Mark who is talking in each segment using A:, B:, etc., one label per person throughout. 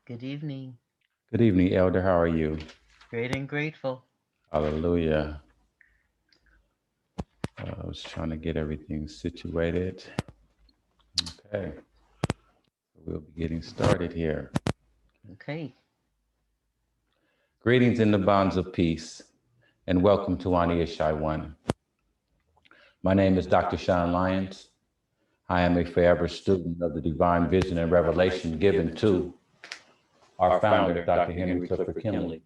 A: Good evening.
B: Good evening, Elder. How are you?
A: Great and grateful.
B: Hallelujah. I was trying to get everything situated. Okay, we'll be getting started here.
A: Okay.
B: Greetings in the bonds of peace, and welcome to Ishi-1. My name is Dr. Sean Lyons. I am a forever student of the divine vision and revelation given to our founder, Dr. Henry Clifford Kinley,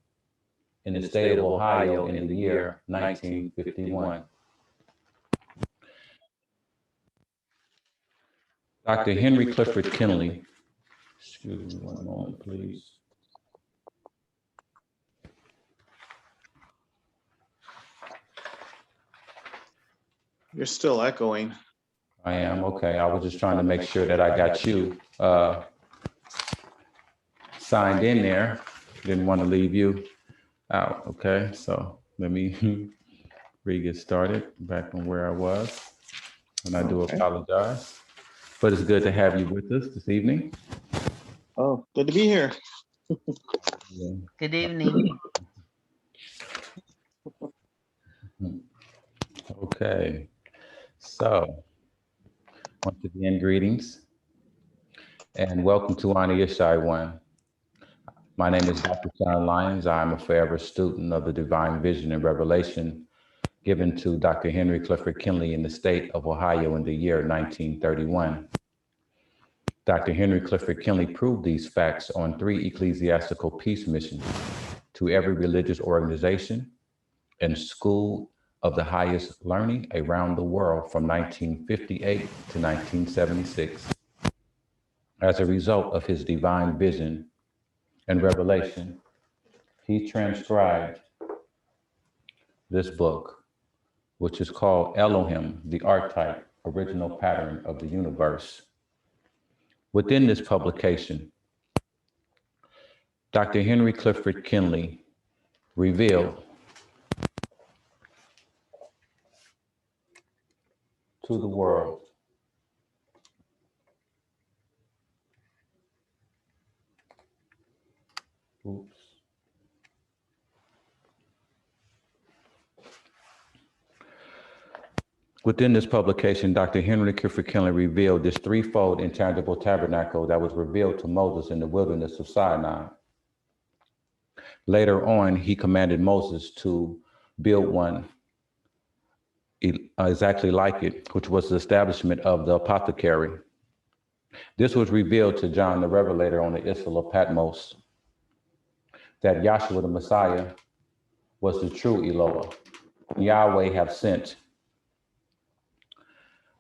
B: in the state of Ohio in the year 1951. Dr. Henry Clifford Kinley, excuse me one moment, please.
C: You're still echoing.
B: I am, okay. I was just trying to make sure that I got you signed in there. Didn't want to leave you out, okay? So let me re-get started back on where I was. And I do apologize. But it's good to have you with us this evening.
C: Oh, good to be here.
B: Yeah.
A: Good evening.
B: Okay. So once again, greetings and welcome to Ishi-1. My name is Dr. John Lyons. I'm a forever student of the divine vision and revelation given to Dr. Henry Clifford Kinley in the state of Ohio in the year 1931. Dr. Henry Clifford Kinley proved these facts on 3 ecclesiastical peace missions to every religious organization and school of the highest learning around the world from 1958 to 1976. As a result of his divine vision and revelation, he transcribed this book, which is called Elohim, the Archetype, Original Pattern of the Universe. Within this publication, Dr. Henry Clifford Kinley revealed to the world oops, within this publication, Dr. Henry Clifford Kinley revealed this threefold intangible tabernacle that was revealed to Moses in the wilderness of Sinai. Later on, he commanded Moses to build one exactly like it, which was the establishment of the apothecary. This was revealed to John the Revelator on the Isle of Patmos, that Yahshua the Messiah was the true Eloah, Yahweh have sent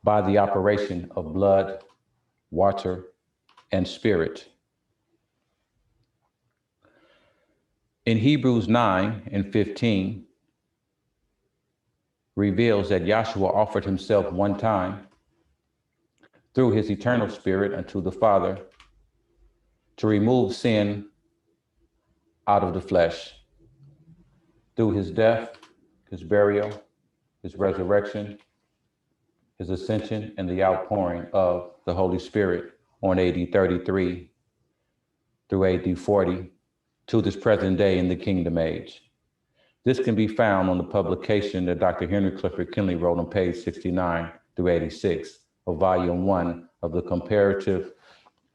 B: by the operation of blood, water, and spirit. In Hebrews 9 and 15, reveals that Yahshua offered himself one time through his eternal spirit unto the Father to remove sin out of the flesh through his death, his burial, his resurrection, his ascension, and the outpouring of the Holy Spirit on AD 33 through AD 40 to this present day in the kingdom age. This can be found on the publication that Dr. Henry Clifford Kinley wrote on page 69 through 86 of volume 1 of the Comparative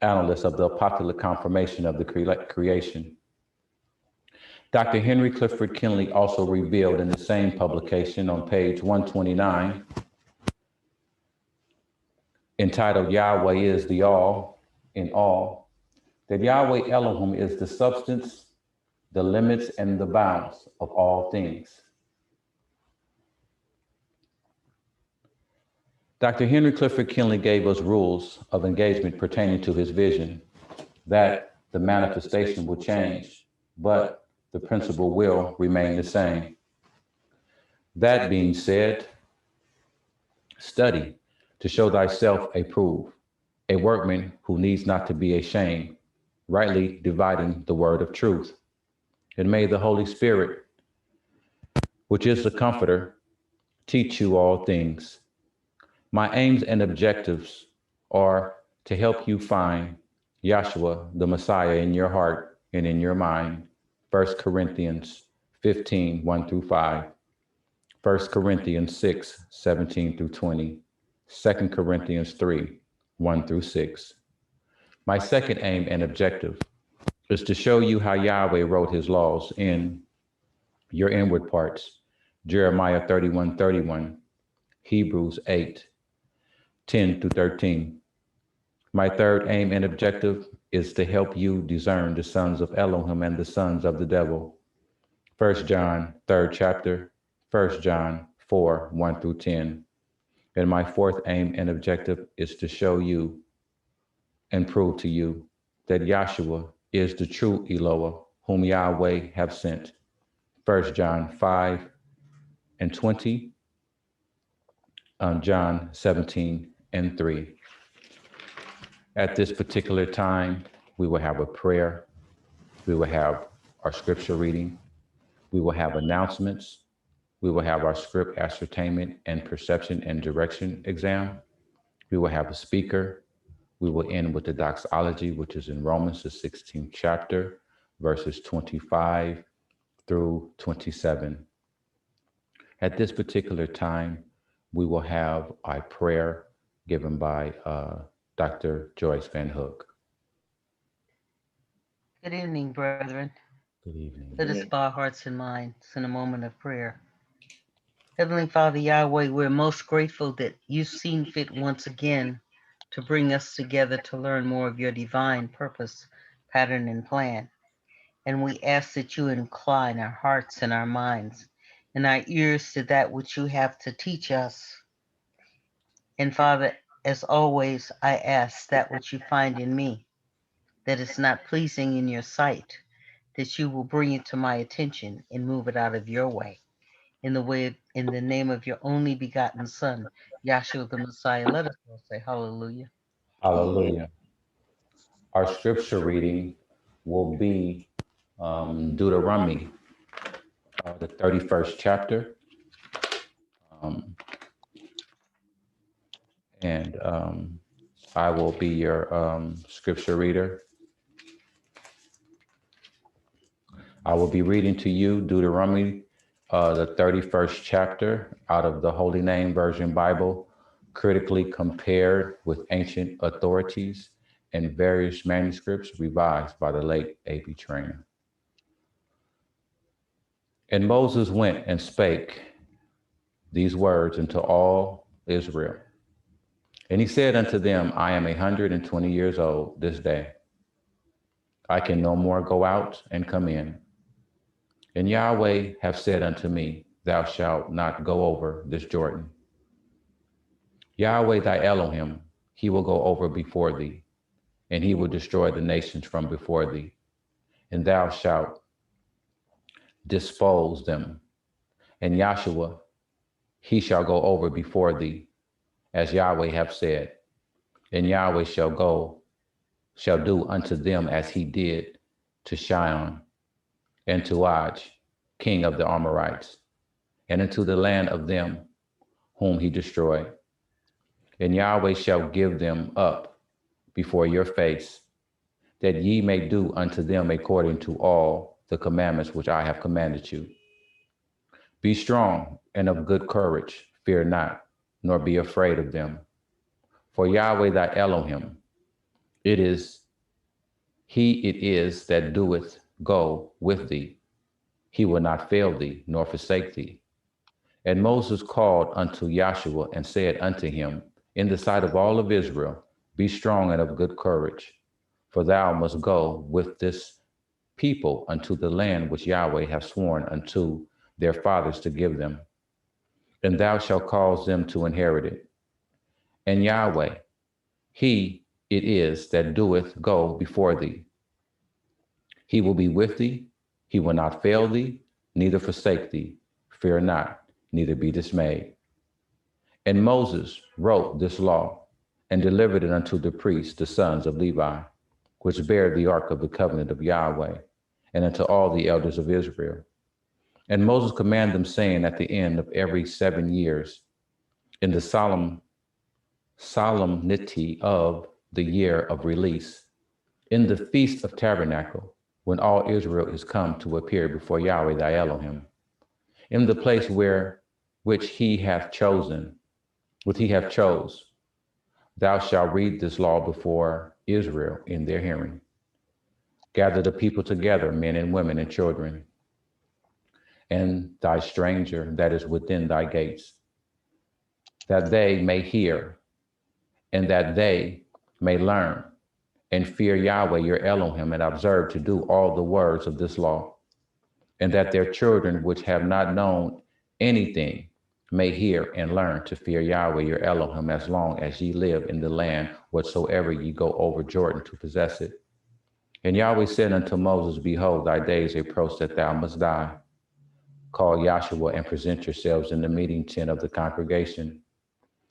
B: Analyst of the Apocalyptic Confirmation of the Creation. Dr. Henry Clifford Kinley also revealed in the same publication on page 129, entitled Yahweh is the All in All, that Yahweh Elohim is the substance, the limits, and the bounds of all things. Dr. Henry Clifford Kinley gave us rules of engagement pertaining to his vision, that the manifestation will change, but the principle will remain the same. That being said, study to show thyself approved, a workman who needs not to be ashamed, rightly dividing the word of truth. And may the Holy Spirit, which is the Comforter, teach you all things. My aims and objectives are to help you find Yahshua, the Messiah, in your heart and in your mind. 1 Corinthians 15, 1 through 5. 1 Corinthians 6, 17 through 20. 2 Corinthians 3, 1 through 6. My second aim and objective is to show you how Yahweh wrote his laws in your inward parts. Jeremiah 31, 31. Hebrews 8, 10 through 13. My third aim and objective is to help you discern the sons of Elohim and the sons of the devil. 1 John, 3rd chapter, 1 John 4, 1 through 10. And my fourth aim and objective is to show you and prove to you that Yahshua is the true Eloah, whom Yahweh have sent. 1 John 5 and 20, John 17 and 3. At this particular time, we will have a prayer. We will have our scripture reading. We will have announcements. We will have our script ascertainment and perception and direction exam. We will have a speaker. We will end with the doxology, which is in Romans, the 16th chapter, verses 25 through 27. At this particular time, we will have a prayer given by Dr. Joyce Van Hook.
A: Good evening, brethren.
B: Good evening.
A: Let us bow our hearts and minds in a moment of prayer. Heavenly Father Yahweh, we're most grateful that you've seen fit once again to bring us together to learn more of your divine purpose, pattern, and plan. And we ask that you incline our hearts and our minds and our ears to that which you have to teach us. And Father, as always, I ask that which you find in me that is not pleasing in your sight, that you will bring it to my attention and move it out of your way. In the name of your only begotten Son, Yahshua the Messiah, let us all say hallelujah.
B: Hallelujah. Our scripture reading will be Deuteronomy, the 31st chapter. And I will be your scripture reader. I will be reading to you Deuteronomy, the 31st chapter out of the Holy Name Version Bible, critically compared with ancient authorities and various manuscripts revised by the late A.B. Trainer. And Moses went and spake these words unto all Israel. And he said unto them, I am 120 years old this day. I can no more go out and come in. And Yahweh have said unto me, thou shalt not go over this Jordan. Yahweh thy Elohim, he will go over before thee, and he will destroy the nations from before thee. And thou shalt dispose them. And Yahshua, he shall go over before thee, as Yahweh have said. And Yahweh shall do unto them as he did to Shion and to Og, king of the Amorites, and into the land of them whom he destroyed. And Yahweh shall give them up before your face, that ye may do unto them according to all the commandments which I have commanded you. Be strong and of good courage, fear not, nor be afraid of them. For Yahweh thy Elohim, it is that doeth go with thee. He will not fail thee, nor forsake thee. And Moses called unto Yahshua and said unto him, in the sight of all of Israel, be strong and of good courage, for thou must go with this people unto the land which Yahweh hath sworn unto their fathers to give them. And thou shalt cause them to inherit it. And Yahweh, he it is that doeth go before thee. He will be with thee. He will not fail thee, neither forsake thee. Fear not, neither be dismayed. And Moses wrote this law and delivered it unto the priests, the sons of Levi, which bear the ark of the covenant of Yahweh, and unto all the elders of Israel. And Moses commanded them, saying, at the end of every 7 years, in the solemnity of the year of release, In the Feast of Tabernacle, when all Israel is come to appear before Yahweh thy Elohim, in the place which he hath chosen, which he hath chose, thou shalt read this law before Israel in their hearing. Gather the people together, men and women and children, and thy stranger that is within thy gates, that they may hear, and that they may learn, and fear Yahweh your Elohim, and observe to do all the words of this law, and that their children which have not known anything may hear and learn to fear Yahweh your Elohim as long as ye live in the land whatsoever ye go over Jordan to possess it. And Yahweh said unto Moses, behold, thy days approach that thou must die. Call Yahshua and present yourselves in the meeting tent of the congregation,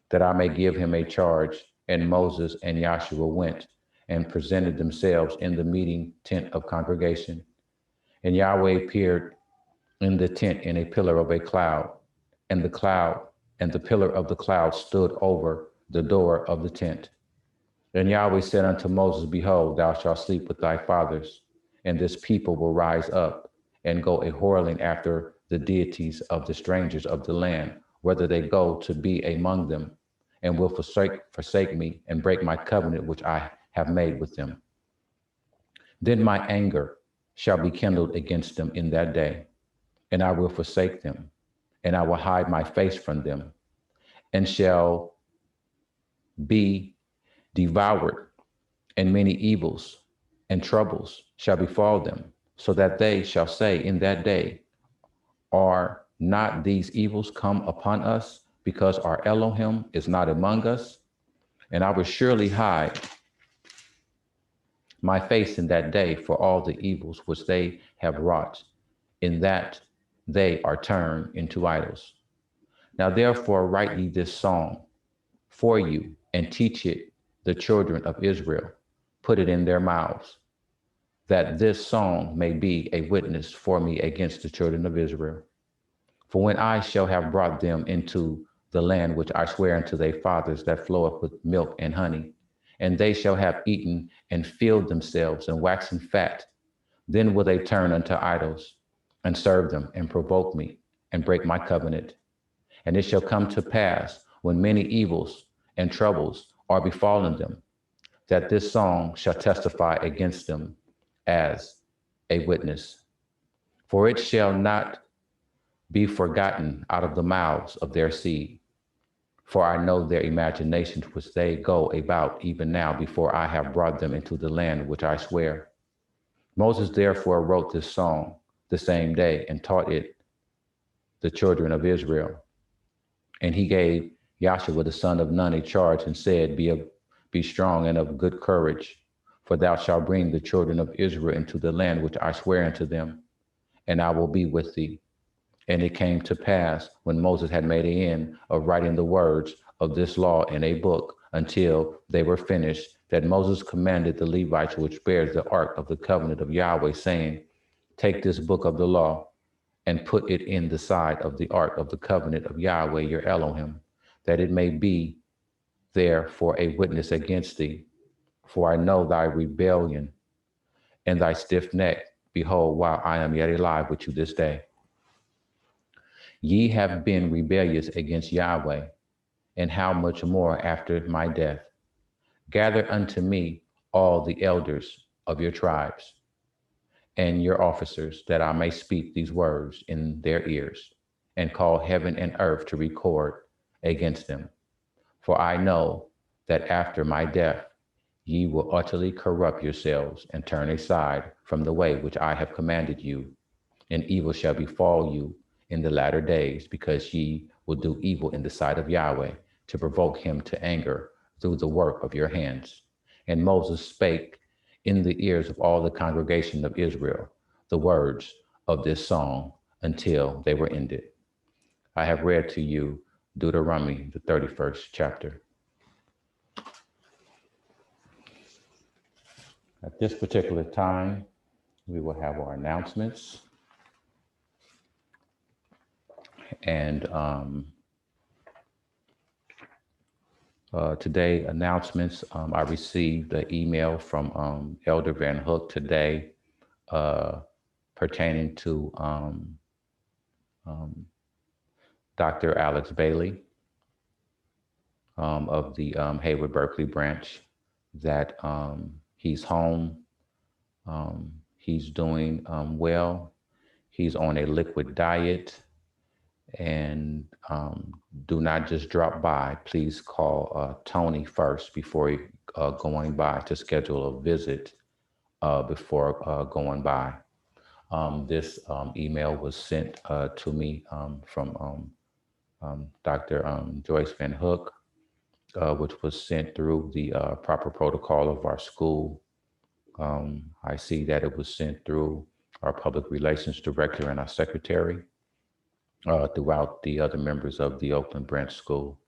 B: that I may give him a charge. And Moses and Yahshua went and presented themselves in the meeting tent of congregation. And Yahweh appeared in the tent in a pillar of a cloud, and the pillar of the cloud stood over the door of the tent. And Yahweh said unto Moses, behold, thou shalt sleep with thy fathers, and this people will rise up and go a whoring after the deities of the strangers of the land, whether they go to be among them, and will forsake me and break my covenant which I have made with them. Then my anger shall be kindled against them in that day, and I will forsake them, and I will hide my face from them, and shall be devoured, and many evils and troubles shall befall them, so that they shall say in that day, are not these evils come upon us, because our Elohim is not among us? And I will surely hide my face in that day for all the evils which they have wrought, in that they are turned into idols. Now therefore write ye this song for you, and teach it the children of Israel. Put it in their mouths, that this song may be a witness for me against the children of Israel. For when I shall have brought them into the land which I swear unto their fathers, that floweth with milk and honey, and they shall have eaten and filled themselves and waxen fat, then will they turn unto idols and serve them and provoke me and break my covenant. And it shall come to pass, when many evils and troubles are befallen them, that this song shall testify against them as a witness. For it shall not be forgotten out of the mouths of their seed. For I know their imaginations which they go about even now, before I have brought them into the land which I swear. Moses therefore wrote this song the same day and taught it the children of Israel. And he gave Joshua the son of Nun a charge and said, be strong and of good courage, for thou shalt bring the children of Israel into the land which I swear unto them, and I will be with thee. And it came to pass, when Moses had made an end of writing the words of this law in a book until they were finished, that Moses commanded the Levites which bears the ark of the covenant of Yahweh, saying, take this book of the law and put it in the side of the ark of the covenant of Yahweh your Elohim, that it may be there for a witness against thee. For I know thy rebellion and thy stiff neck. Behold, while I am yet alive with you this day, ye have been rebellious against Yahweh, and how much more after my death? Gather unto me all the elders of your tribes and your officers, that I may speak these words in their ears, and call heaven and earth to record against them. For I know that after my death, ye will utterly corrupt yourselves and turn aside from the way which I have commanded you, and evil shall befall you in the latter days, because ye will do evil in the sight of Yahweh, to provoke him to anger through the work of your hands. And Moses spake in the ears of all the congregation of Israel the words of this song until they were ended. I have read to you Deuteronomy, the 31st chapter. At this particular time, we will have our announcements. And Today, announcements. I received an email from Elder Van Hook today uh, pertaining to um, Dr. Alex Bailey of the Hayward Berkeley branch, that he's home. He's doing well. He's on a liquid diet. And do not just drop by. Please call Tony first before going by to schedule a visit before going by. This email was sent to me from Dr. Joyce Van Hook, which was sent through the proper protocol of our school. I see that it was sent through our public relations director and our secretary throughout the other members of the Oakland Branch School.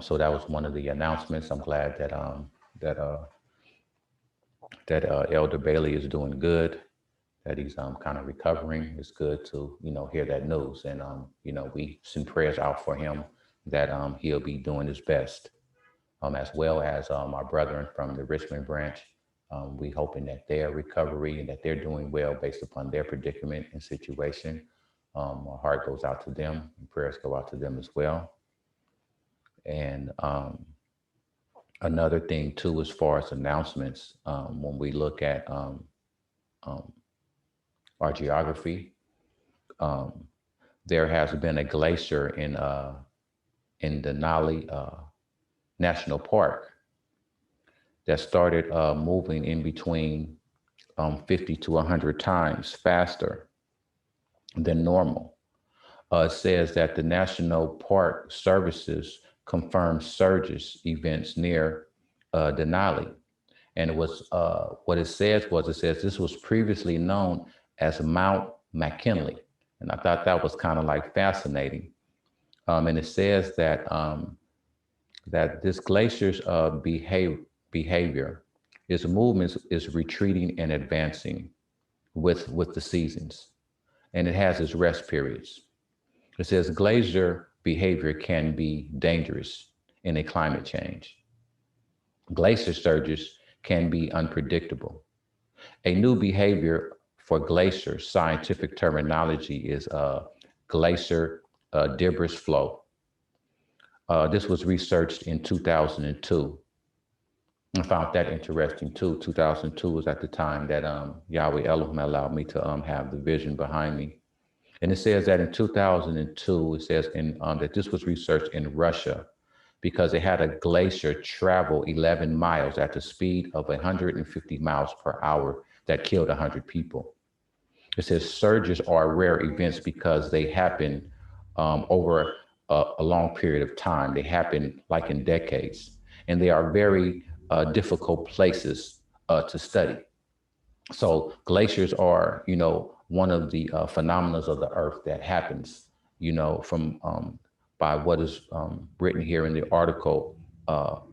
B: So that was one of the announcements. I'm glad that Elder Bailey is doing good, that he's kind of recovering. It's good to hear that news, and we send prayers out for him that he'll be doing his best, as well as our brethren from the Richmond branch. We hoping that their recovery and that they're doing well based upon their predicament and situation. Our heart goes out to them, and prayers go out to them as well. And another thing too, as far as announcements, when we look at our geography, there has been a glacier in Denali National Park that started moving in between 50 to 100 times faster than normal. It says that the National Park Services confirmed surges events near Denali. And it was what it says this was previously known as Mount McKinley. And I thought that was kind of like fascinating. And it says that that this glacier's behavior, its movements is retreating and advancing with the seasons. And it has its rest periods. It says glacier behavior can be dangerous in a climate change. Glacier surges can be unpredictable. A new behavior for glacier scientific terminology is glacier debris flow. This was researched in 2002. I found that interesting too. 2002 was at the time that Yahweh Elohim allowed me to have the vision behind me. And it says that in 2002, it says that this was researched in Russia because they had a glacier travel 11 miles at the speed of 150 miles per hour that killed 100 people. It says surges are rare events because they happen over a long period of time. They happen like in decades, and they are very difficult places to study. So glaciers are, one of the phenomena of the earth that happens, from by what is written here in the article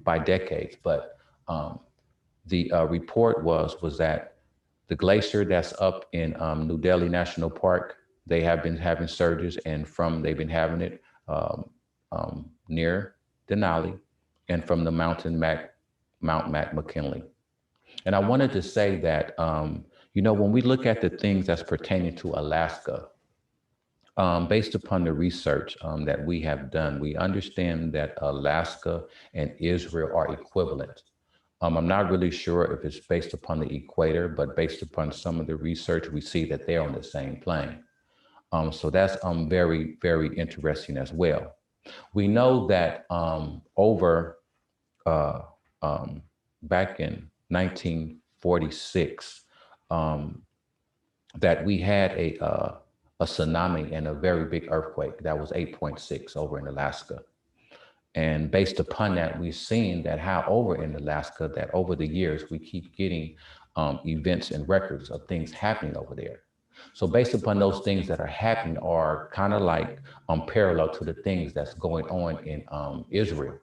B: by decades. But the report was that the glacier that's up in New Delhi National Park, they have been having surges, and they've been having it near Denali and from the Mount McKinley. And I wanted to say that, when we look at the things that's pertaining to Alaska, based upon the research that we have done, we understand that Alaska and Israel are equivalent. I'm not really sure if it's based upon the equator, but based upon some of the research, we see that they're on the same plane. So that's very, very interesting as well. We know that back in 1946, that we had a tsunami and a very big earthquake that was 8.6 over in Alaska. And based upon that, we've seen that how over in Alaska, that over the years, we keep getting events and records of things happening over there. So based upon those things that are happening are kind of like parallel to the things that's going on in Israel.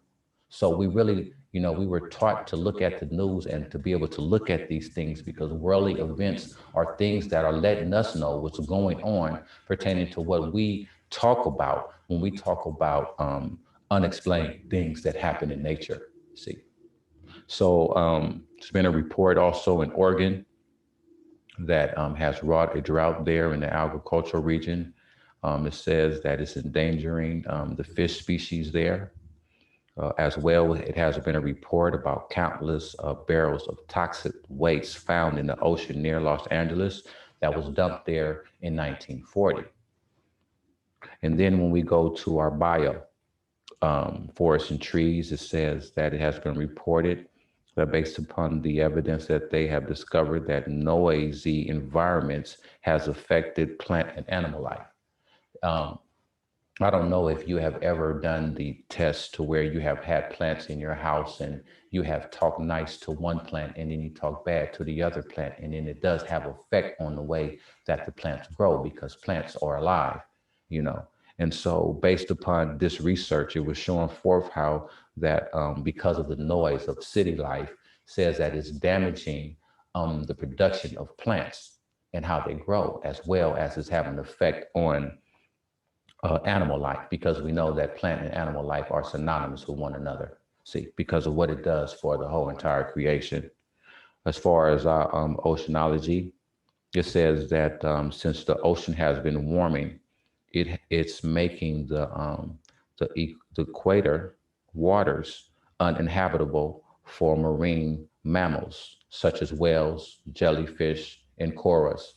B: So we really, we were taught to look at the news and to be able to look at these things because worldly events are things that are letting us know what's going on pertaining to what we talk about when we talk about unexplained things that happen in nature. See, so there's been a report also in Oregon that has wrought a drought there in the agricultural region. It says that it's endangering the fish species there. As well, it has been a report about countless barrels of toxic waste found in the ocean near Los Angeles that was dumped there in 1940. And then when we go to our bio, forests and trees, it says that it has been reported that based upon the evidence that they have discovered that noisy environments has affected plant and animal life. I don't know if you have ever done the test to where you have had plants in your house and you have talked nice to one plant and then you talk bad to the other plant. And then it does have effect on the way that the plants grow because plants are alive, you know. And so based upon this research, it was showing forth how that because of the noise of city life says that it's damaging the production of plants and how they grow, as well as it's having an effect on animal life, because we know that plant and animal life are synonymous with one another. See, because of what it does for the whole entire creation. As far as our oceanology, it says that since the ocean has been warming, it's making the equator waters uninhabitable for marine mammals such as whales, jellyfish, and corals.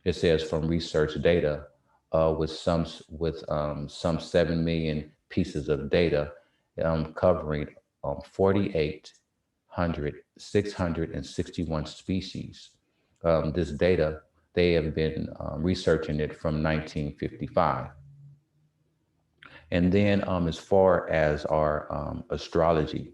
B: It says from research data with some 7 million pieces of data covering 661 species. This data, they have been researching it from 1955. And then as far as our astrology,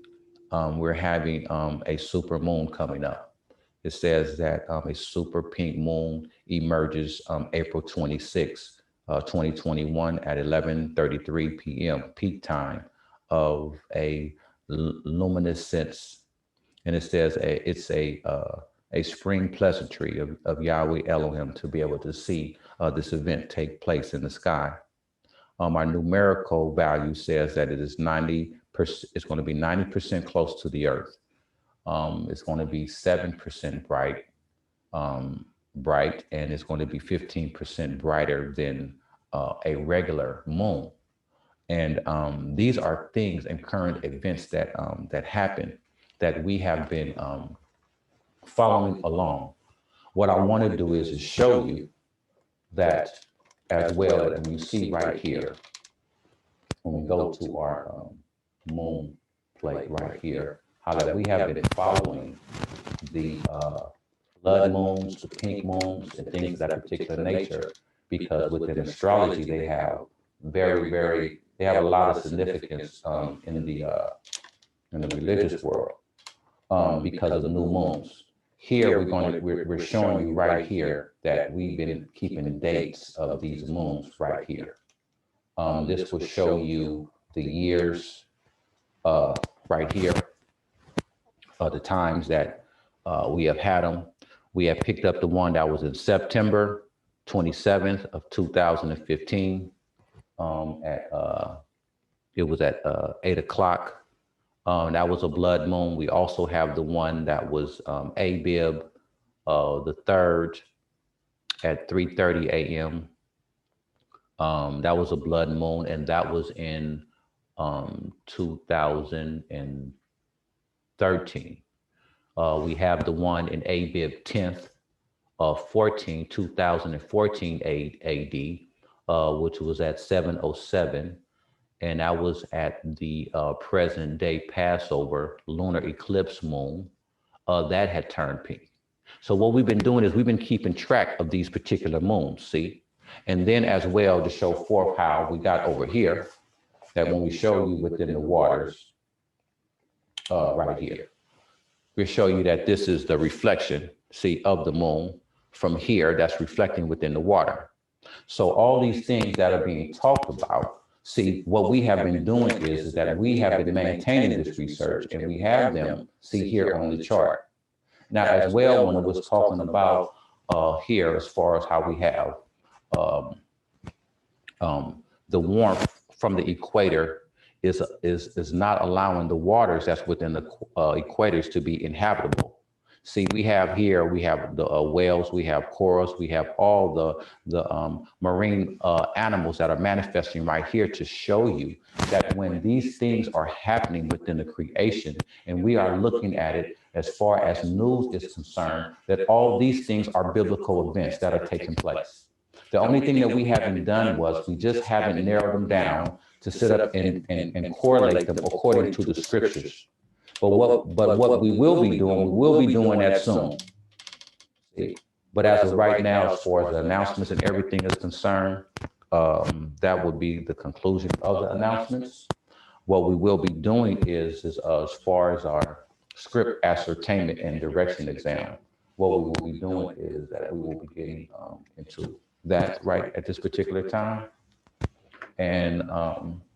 B: we're having a super moon coming up. It says that a super pink moon emerges April 26, 2021 at 11:33 p.m. peak time of a luminescence. And it says it's a spring pleasantry of Yahweh Elohim to be able to see this event take place in the sky. Our numerical value says that it is 90%, it's going to be 90% close to the earth. It's going to be 7% bright, and it's going to be 15% brighter than a regular moon. And these are things and current events that that happen that we have been following along. What I want to do is show you that as well, that when you see right here, when we go to our moon plate right here, how that we have been following the blood moons, the pink moons, and things of that particular nature, because within astrology they have they have a lot of significance in the religious world because of the new moons. Here we're showing you right here that we've been keeping dates of these moons right here. This will show you the years right here, the times that we have had them. We have picked up the one that was in September 27th of 2015 it was at 8 o'clock. That was a blood moon. We also have the one that was Abib, the 3rd at 3:30 a.m. That was a blood moon, and that was in 2013. We have the one in Abib 10th of 2014 AD, which was at 7:07. And that was at the present day Passover lunar eclipse moon that had turned pink. So what we've been doing is we've been keeping track of these particular moons, see? And then as well to show forth how we got over here, that when we show you within the waters, right here, we show you that this is the reflection, see, of the moon from here that's reflecting within the water. So all these things that are being talked about, see, what we have been doing is that we have been maintaining this research and we have them, see here on the chart. Now, as well, when it was talking about here, as far as how we have the warmth from the equator is not allowing the waters that's within the equators to be inhabitable. See, we have the whales, we have corals, we have all the marine animals that are manifesting right here to show you that when these things are happening within the creation, and we are looking at it as far as news is concerned, that all these things are biblical events that are taking place. The only thing that we haven't done was we just haven't narrowed them down to sit up and correlate them according to the scriptures. But what we will be doing that soon. See? But as of right now, as far as the announcements and everything is concerned, that would be the conclusion of the announcements. What we will be doing is as far as our script ascertainment and direction exam, what we will be doing is that we will be getting into that right at this particular time. And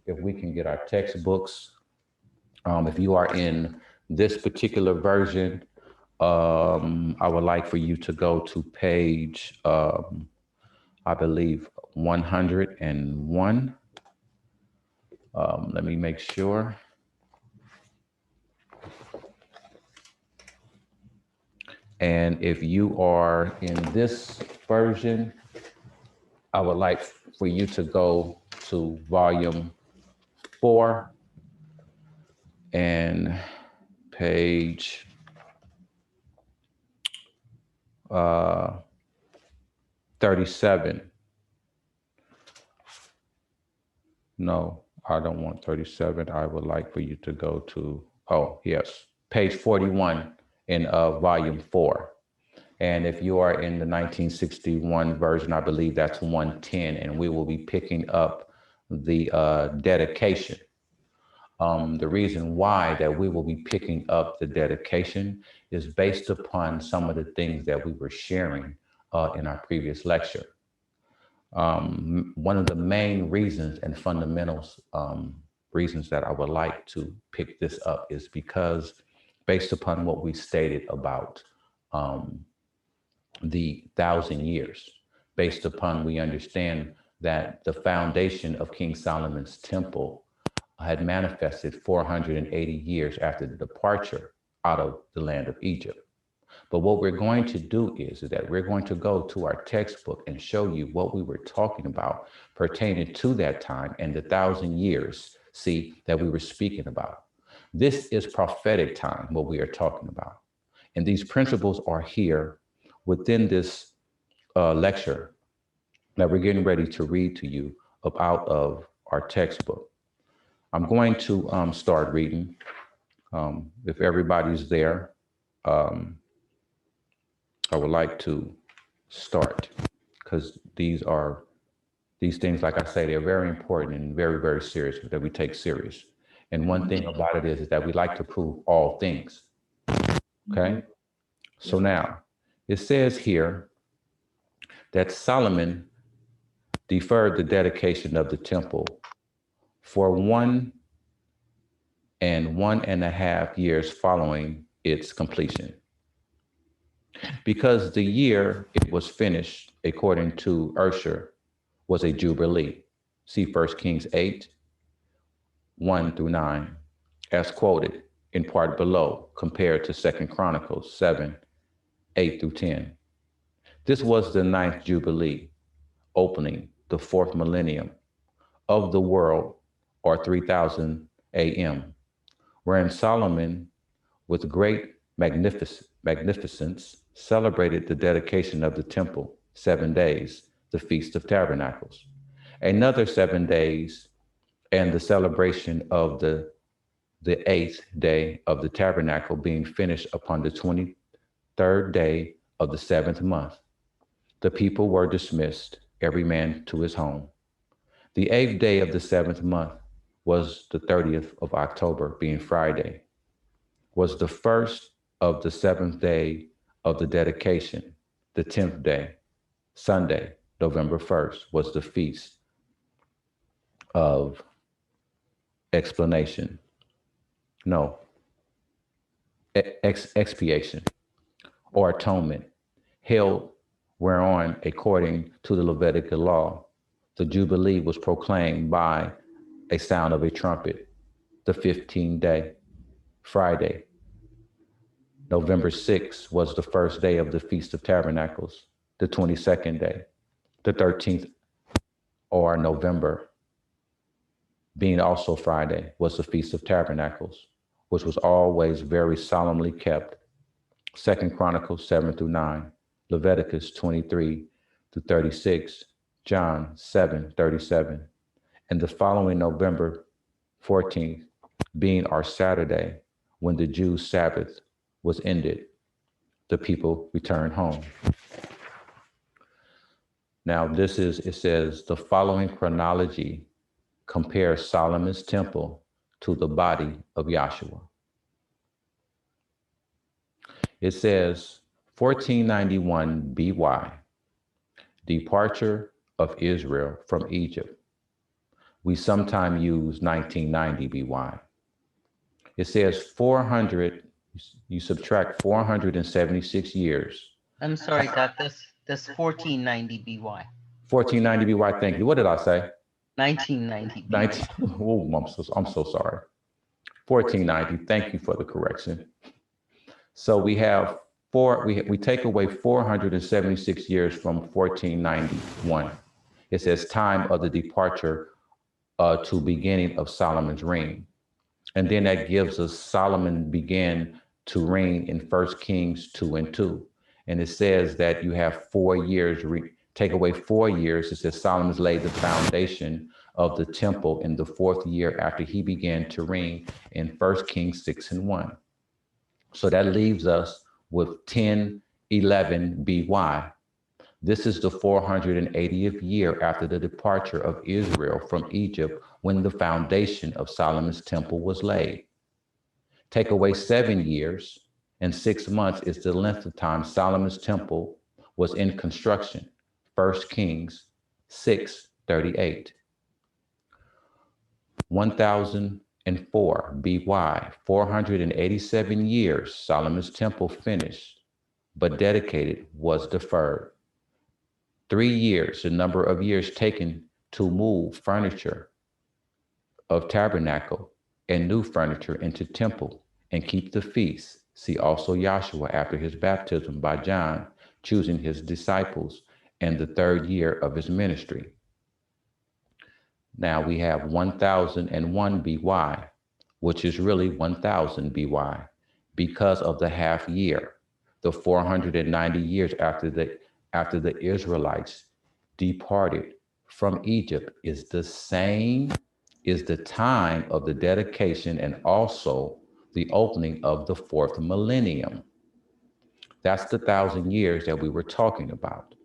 B: if we can get our textbooks, if you are in this particular version, I would like for you to go to page, I believe, 101. Let me make sure. And if you are in this version, I would like for you to go to volume 4 and page 37. No, I don't want 37. I would like for you to go to, oh, yes, page 41 in volume 4. And if you are in the 1961 version, I believe that's 110, and we will be picking up the dedication. The reason why that we will be picking up the dedication is based upon some of the things that we were sharing in our previous lecture. One of the main reasons and fundamentals reasons that I would like to pick this up is because based upon what we stated about the 1,000 years, based upon we understand that the foundation of King Solomon's temple had manifested 480 years after the departure out of the land of Egypt. But what we're going to do is that we're going to go to our textbook and show you what we were talking about pertaining to that time and the 1,000 years, see, that we were speaking about. This is prophetic time, what we are talking about. And these principles are here within this lecture that we're getting ready to read to you out of our textbook. I'm going to start reading. If everybody's there, I would like to start because these things, like I say, they're very important and very, very serious that we take serious. And one thing about it is that we like to prove all things. Okay. So now it says here that Solomon deferred the dedication of the temple for 1.5 years following its completion. Because the year it was finished, according to Ursher, was a jubilee. See 1 Kings 8, 1-9, as quoted in part below, compared to 2 Chronicles 7, 8-10. This was the 9th jubilee, opening the 4th millennium of the world, or 3000 AM, wherein Solomon, with great magnificence, celebrated the dedication of the temple, 7 days, the Feast of Tabernacles, another 7 days, and the celebration of the 8th day of the tabernacle being finished upon the 23rd day of the 7th month. The people were dismissed, every man to his home. The 8th day of the 7th month was the 30th of October, being Friday, was the first of the 7th day of the dedication. The 10th day, Sunday, November 1st, was the feast of expiation, or atonement, held whereon, according to the Levitical law, the Jubilee was proclaimed by a sound of a trumpet, the 15th day, Friday. November 6th was the first day of the Feast of Tabernacles, the 22nd day. The 13th, or November, being also Friday, was the Feast of Tabernacles, which was always very solemnly kept. 2 Chronicles 7 through 9, Leviticus 23 through 36, John 7, 37. And the following November 14th, being our Saturday, when the Jews' Sabbath was ended, the people returned home. Now it says, the following chronology compares Solomon's temple to the body of Yahshua. It says 1491 BY, departure of Israel from Egypt. We sometimes use 1990 BY. It says 400, you subtract 476 years.
A: I'm sorry, Doc. That's 1490 BY.
B: 1490 BY, thank you. What did I say?
A: 1990 BY.
B: 19, oh, I'm so sorry. 1490, thank you for the correction. So we have we take away 476 years from 1491. It says time of the departure to beginning of Solomon's reign. And then that gives us Solomon began to reign in 1 Kings 2 and 2. And it says that you have 4 years, take away 4 years. It says Solomon's laid the foundation of the temple in the 4th year after he began to reign in 1 Kings 6 and 1. So that leaves us with 1011 BY. This is the 480th year after the departure of Israel from Egypt, when the foundation of Solomon's temple was laid. Take away 7 years and 6 months is the length of time Solomon's temple was in construction. 1 Kings 6:38. 1004 BY, 487 years Solomon's temple finished, but dedicated was deferred. 3 years, the number of years taken to move furniture of tabernacle and new furniture into temple and keep the feast. See also Yahshua after his baptism by John, choosing his disciples, and the 3rd year of his ministry. Now we have 1001 BY, which is really 1000 BY, because of the half year, the 490 years after the Israelites departed from Egypt is the time of the dedication and also the opening of the 4th millennium. That's the 1,000 years that we were talking about.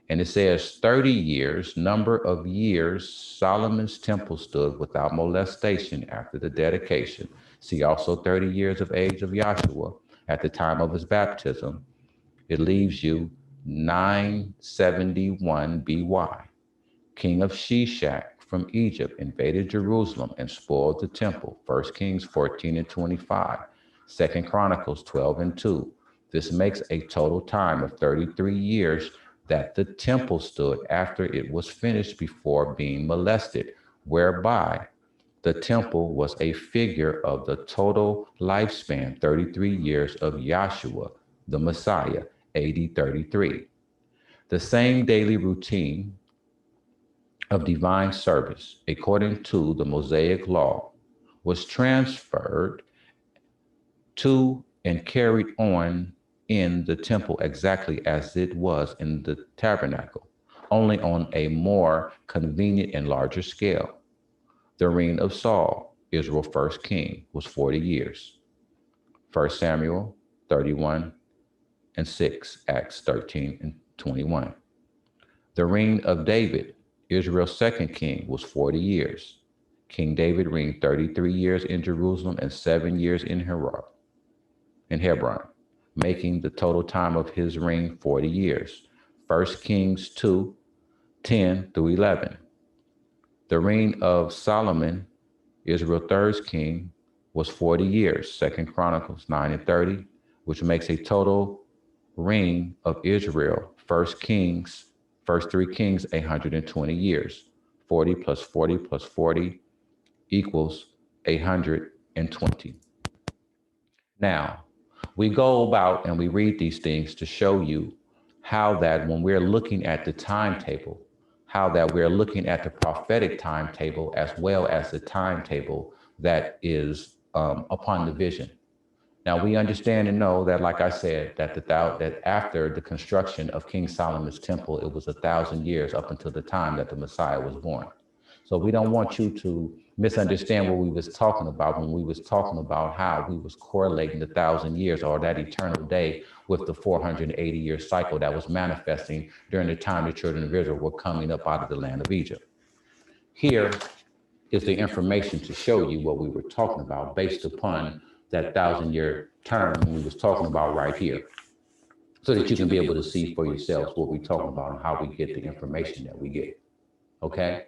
B: And it says 30 years, number of years Solomon's temple stood without molestation after the dedication. See also 30 years of age of Yahshua at the time of his baptism. It leaves you 971 BY. King of Shishak from Egypt invaded Jerusalem and spoiled the temple. 1 Kings 14 and 25. 2 Chronicles 12 and 2. This makes a total time of 33 years that the temple stood after it was finished before being molested, whereby the temple was a figure of the total lifespan, 33 years of Yahshua, the Messiah, AD 33. The same daily routine of divine service, according to the Mosaic law, was transferred to and carried on in the temple exactly as it was in the tabernacle, only on a more convenient and larger scale. The reign of Saul, Israel's first king, was 40 years. 1 Samuel 31 and 6, Acts 13 and 21. The reign of David, Israel's second king, was 40 years. King David reigned 33 years in Jerusalem and 7 years in Hebron, making the total time of his reign 40 years. 1 Kings 2, 10 through 11. The reign of Solomon, Israel's third king, was 40 years. 2 Chronicles 9 and 30, which makes a total reign of Israel, first 3 kings, 120 years. 40 plus 40 plus 40 equals 820. Now, we go about and we read these things to show you how that when we're looking at the timetable, how that we're looking at the prophetic timetable as well as the timetable that is upon the vision. Now we understand and know that, like I said, that after the construction of King Solomon's temple, it was 1,000 years up until the time that the Messiah was born. So we don't want you to misunderstand what we was talking about when we was talking about how we was correlating the 1,000 years or that eternal day with the 480-year cycle that was manifesting during the time the children of Israel were coming up out of the land of Egypt. Here is the information to show you what we were talking about based upon that 1,000-year term we was talking about right here, so that you can be able to see for yourselves what we're talking about and how we get the information that we get. Okay?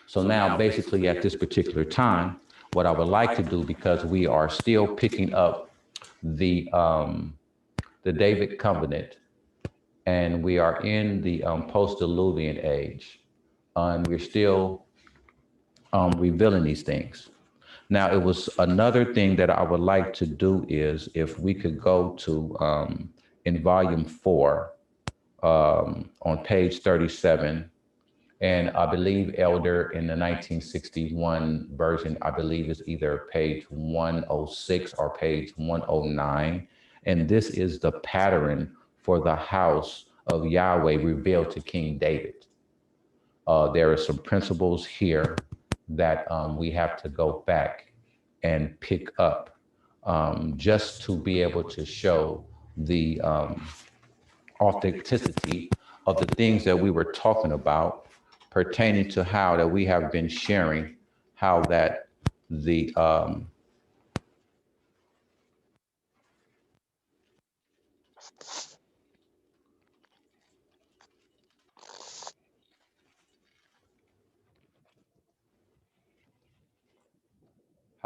B: So now, basically, at this particular time, what I would like to do, because we are still picking up the David covenant, and we are in the post-diluvian age, and we're still revealing these things. Now, it was another thing that I would like to do is if we could go to in volume 4 on page 37. And I believe, Elder, in the 1961 version, I believe is either page 106 or page 109. And this is the pattern for the house of Yahweh revealed to King David. There are some principles here that we have to go back and pick up just to be able to show the authenticity of the things that we were talking about pertaining to how that we have been sharing, how that the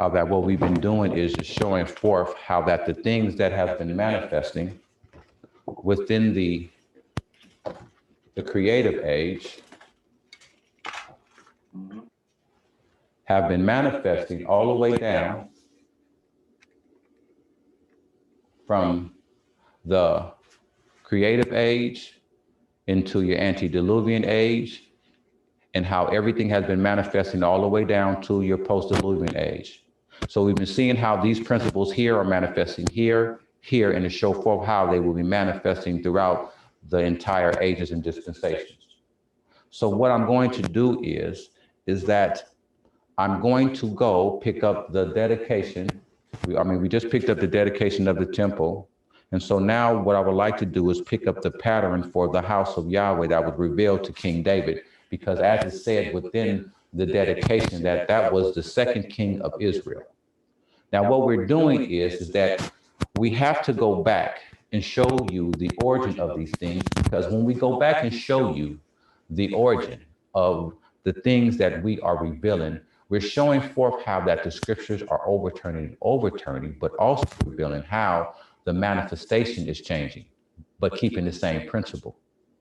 B: how that what we've been doing is just showing forth how that the things that have been manifesting within the creative age have been manifesting all the way down from the creative age into your antediluvian age, and how everything has been manifesting all the way down to your post-diluvian age. So we've been seeing how these principles here are manifesting here, and to show forth how they will be manifesting throughout the entire ages and dispensations. So what I'm going to do is that I'm going to go pick up the dedication. We just picked up the dedication of the temple. And so now what I would like to do is pick up the pattern for the house of Yahweh that was revealed to King David, because as it said within the dedication that was the second king of Israel. Now what we're doing is that we have to go back and show you the origin of these things, because when we go back and show you the origin of the things that we are revealing, we're showing forth how that the scriptures are overturning, but also revealing how the manifestation is changing, but keeping the same principle.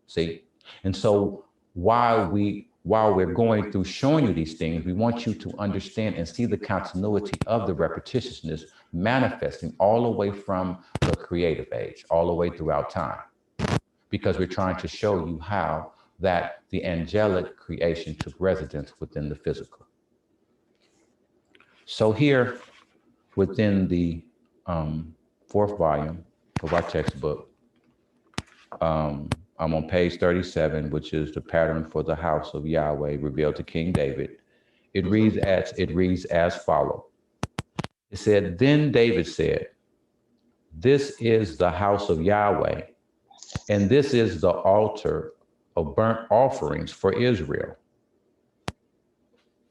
B: See? And so while we're going through showing you these things, we want you to understand and see the continuity of the repetitiousness manifesting all the way from the creative age, all the way throughout time, because we're trying to show you how that the angelic creation took residence within the physical. So here within the 4th volume of our textbook, I'm on page 37, which is the pattern for the house of Yahweh revealed to King David. It reads as follows. It said, "Then David said, 'This is the house of Yahweh, and this is the altar of burnt offerings for Israel.'"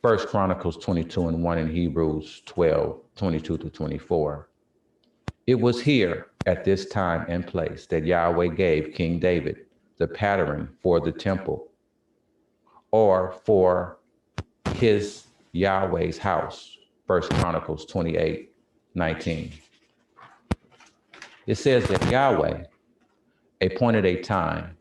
B: 1 Chronicles 22:1 and Hebrews 12:22-24. It was here at this time and place that Yahweh gave King David the pattern for the temple, or for his Yahweh's house. 1 Chronicles 28:19. It says that Yahweh appointed a time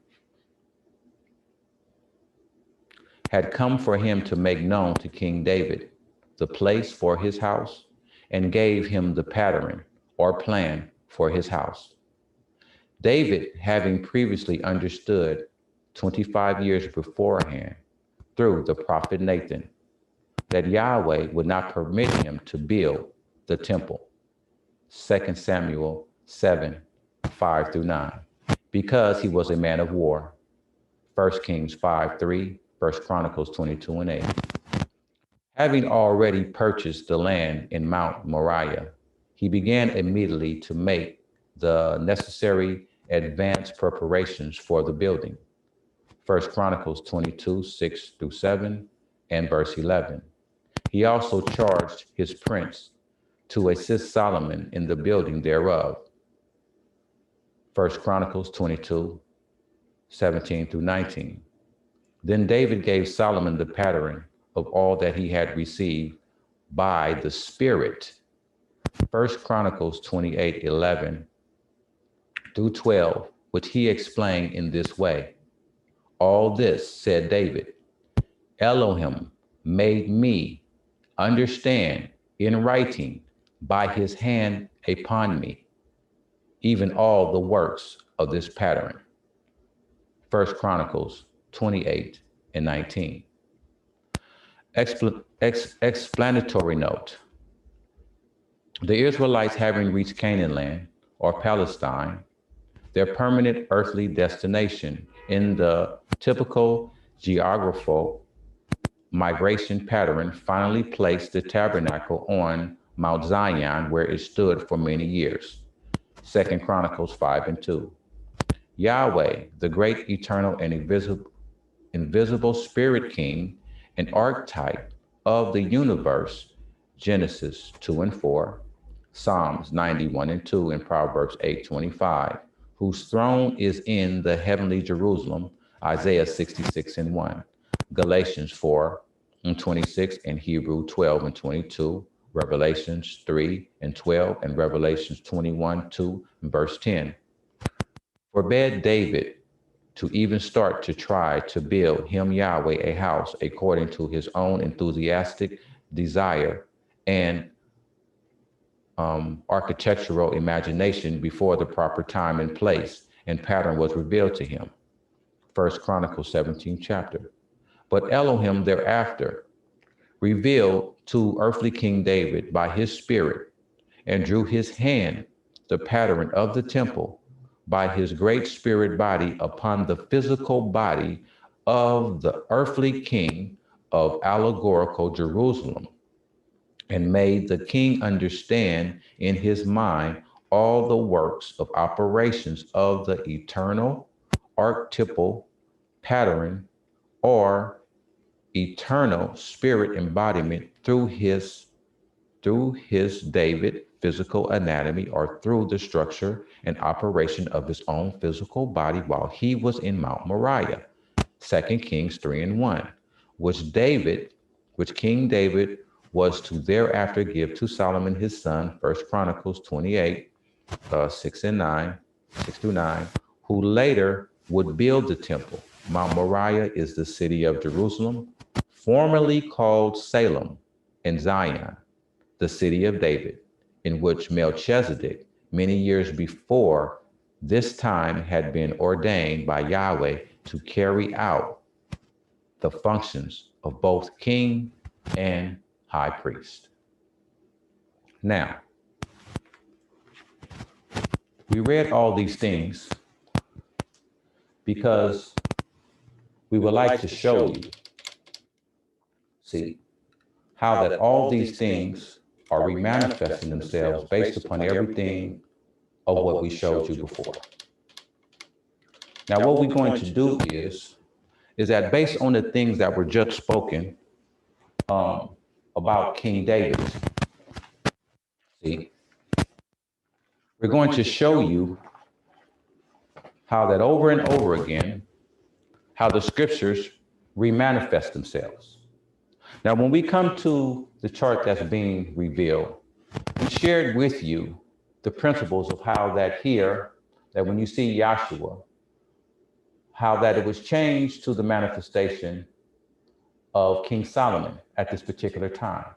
B: had come for him to make known to King David the place for his house and gave him the pattern or plan for his house. David, having previously understood 25 years beforehand through the prophet Nathan that Yahweh would not permit him to build the temple. 2 Samuel 7, 5 through 9, because he was a man of war. 1 Kings 5, 3, 1 Chronicles 22 and 8. Having already purchased the land in Mount Moriah, he began immediately to make the necessary advanced preparations for the building. 1 Chronicles 22, 6 through 7, and verse 11. He also charged his prince to assist Solomon in the building thereof. 1 Chronicles 22, 17 through 19. Then David gave Solomon the pattern of all that he had received by the Spirit. 1 Chronicles 28, 11 through 12, which he explained in this way. All this, said David, Elohim made me understand in writing by his hand upon me, even all the works of this pattern. 1 Chronicles 28 and 19. Explanatory note. The Israelites, having reached Canaan land, or Palestine, their permanent earthly destination in the typical geographical migration pattern, finally placed the tabernacle on Mount Zion, where it stood for many years. 2 Chronicles 5 and 2. Yahweh, the great, eternal, and invisible Spirit King, an archetype of the universe, Genesis 2 and 4, Psalms 91 and 2, and Proverbs 8:25, whose throne is in the heavenly Jerusalem, Isaiah 66 and 1, Galatians 4 and 26, and Hebrew 12 and 22, Revelations 3 and 12, and Revelations 21, 2, and verse 10. Forbade David to even start to try to build him Yahweh a house according to his own enthusiastic desire and architectural imagination before the proper time and place and pattern was revealed to him. 1 Chronicles 17 chapter. But Elohim thereafter revealed to earthly King David by his spirit and drew his hand the pattern of the temple by his great spirit body upon the physical body of the earthly king of allegorical Jerusalem, and made the king understand in his mind all the works of operations of the eternal archetypal pattern or eternal spirit embodiment through his David physical anatomy, or through the structure and operation of his own physical body while he was in Mount Moriah. 2 Kings 3 and 1, which King David was to thereafter give to Solomon his son, 1 Chronicles 28, 6 through 9, who later would build the temple. Mount Moriah is the city of Jerusalem, formerly called Salem, and Zion, the city of David, in which Melchizedek, many years before this time, had been ordained by Yahweh to carry out the functions of both king and high priest. Now, we read all these things because we would like to show you, see, how that all these things are remanifesting themselves based upon everything of what we showed you before. Now, what we're going to do is that based on the things that were just spoken about King David, see, we're going to show you how that over and over again, how the scriptures remanifest themselves. Now, when we come to the chart that's being revealed, we shared with you the principles of how that here, that when you see Yahshua, how that it was changed to the manifestation of King Solomon at this particular time.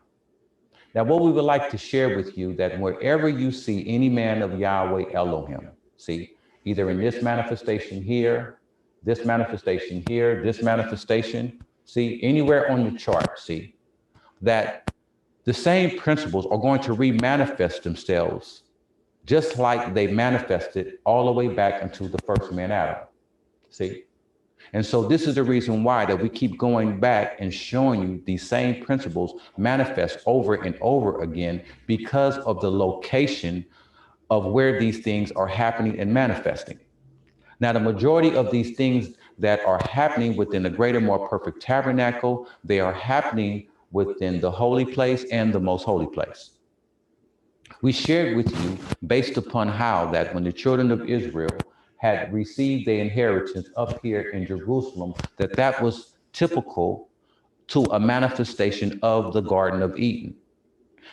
B: Now, what we would like to share with you that wherever you see any man of Yahweh Elohim, see, either in this manifestation here, this manifestation here, this manifestation, see, anywhere on the chart, see, that the same principles are going to re-manifest themselves just like they manifested all the way back into the first man Adam, see? And so this is the reason why that we keep going back and showing you these same principles manifest over and over again because of the location of where these things are happening and manifesting. Now, the majority of these things that are happening within the greater, more perfect tabernacle, they are happening within the holy place and the most holy place. We shared with you based upon how that when the children of Israel had received their inheritance up here in Jerusalem, that was typical to a manifestation of the Garden of Eden.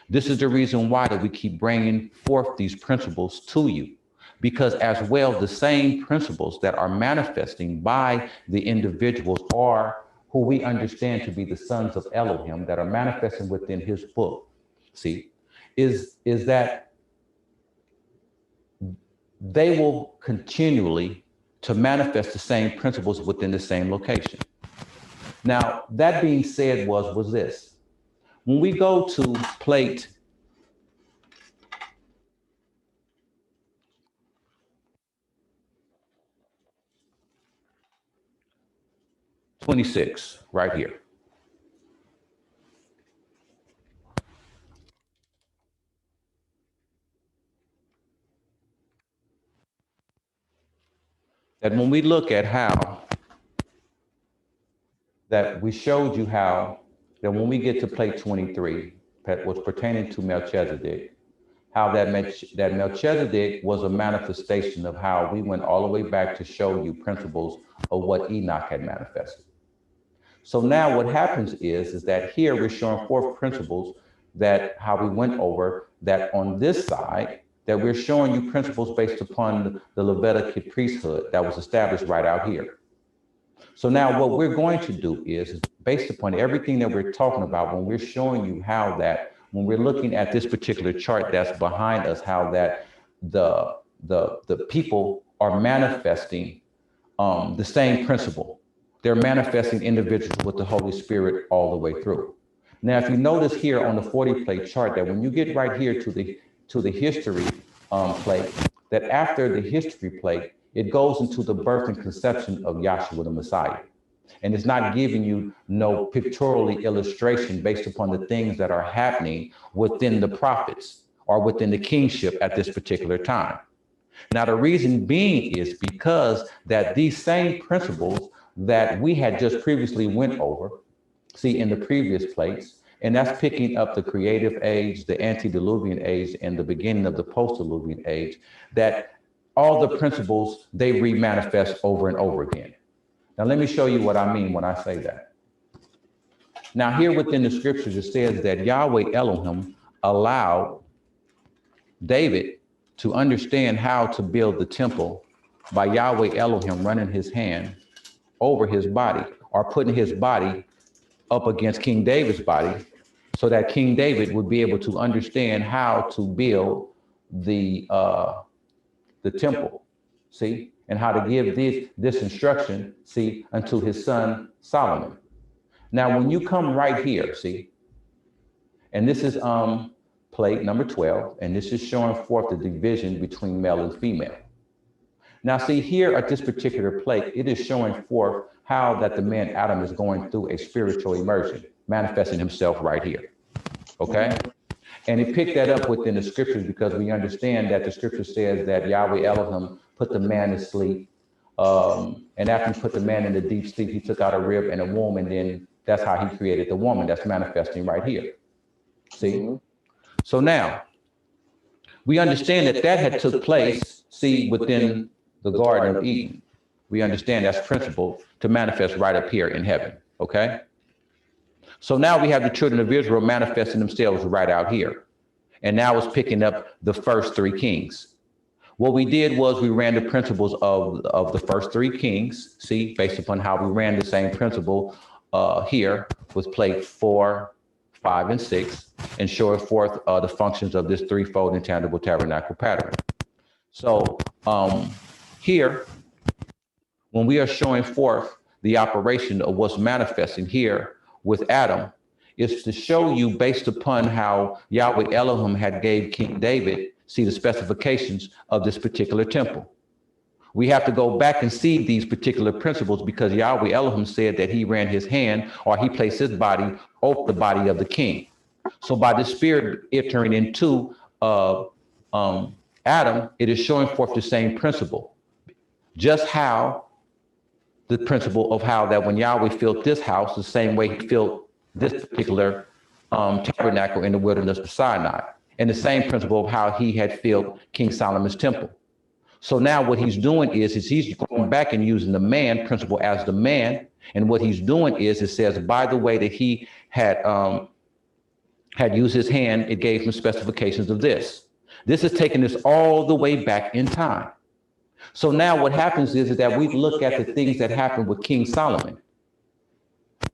B: This is the reason why that we keep bringing forth these principles to you, because as well, the same principles that are manifesting by the individuals are who we understand to be the sons of Elohim that are manifesting within his book, see, is that they will continually to manifest the same principles within the same location. Now, that being said was this. When we go to plate 26, right here. That when we look at how that we showed you how that when we get to plate 23, that was pertaining to Melchizedek, how that Melchizedek was a manifestation of how we went all the way back to show you principles of what Enoch had manifested. So now what happens is that here we're showing forth principles that how we went over that on this side, that we're showing you principles based upon the Levitical priesthood that was established right out here. So now what we're going to do is based upon everything that we're talking about, when we're showing you how that, when we're looking at this particular chart that's behind us, how that the people are manifesting the same principle. They're manifesting individuals with the Holy Spirit all the way through. Now, if you notice here on the 40 plate chart that when you get right here to the history plate, that after the history plate, it goes into the birth and conception of Yahshua the Messiah. And it's not giving you no pictorially illustration based upon the things that are happening within the prophets or within the kingship at this particular time. Now, the reason being is because that these same principles that we had just previously went over, see in the previous plates, and that's picking up the creative age, the antediluvian age, and the beginning of the post-diluvian age, that all the principles, they re-manifest over and over again. Now, let me show you what I mean when I say that. Now, here within the scriptures, it says that Yahweh Elohim allowed David to understand how to build the temple by Yahweh Elohim running his hand over his body or putting his body up against King David's body so that King David would be able to understand how to build the temple, see, and how to give this instruction, see, unto his son Solomon. Now, when you come right here, see, and this is plate number 12, and this is showing forth the division between male and female. Now, see here at this particular plate, it is showing forth how that the man Adam is going through a spiritual immersion, manifesting himself right here, okay? And he picked that up within the scriptures because we understand that the scripture says that Yahweh Elohim put the man to sleep. And after he put the man in the deep sleep, he took out a rib and a womb, and then that's how he created the woman that's manifesting right here. See? So now, we understand that that had took place, see, within the Garden of Eden. We understand that's principle to manifest right up here in heaven, okay? So now we have the children of Israel manifesting themselves right out here. And now it's picking up the first three kings. What we did was we ran the principles of the first three kings, see, based upon how we ran the same principle here with plate 4, 5, and 6. and showing forth the functions of this threefold intangible tabernacle pattern. So here, when we are showing forth the operation of what's manifesting here with Adam, is to show you based upon how Yahweh Elohim had gave King David, see the specifications of this particular temple. We have to go back and see these particular principles because Yahweh Elohim said that he ran his hand or he placed his body over the body of the king. So by the spirit entering into Adam, it is showing forth the same principle. Just how the principle of how that when Yahweh filled this house, the same way he filled this particular tabernacle in the wilderness of Sinai, and the same principle of how he had filled King Solomon's temple. So now what he's doing is he's going back and using the man principle as the man, and what he's doing is it says by the way that he had used his hand, it gave him specifications of this. This is taking this all the way back in time. So now what happens is that we look at the things that happened with King Solomon.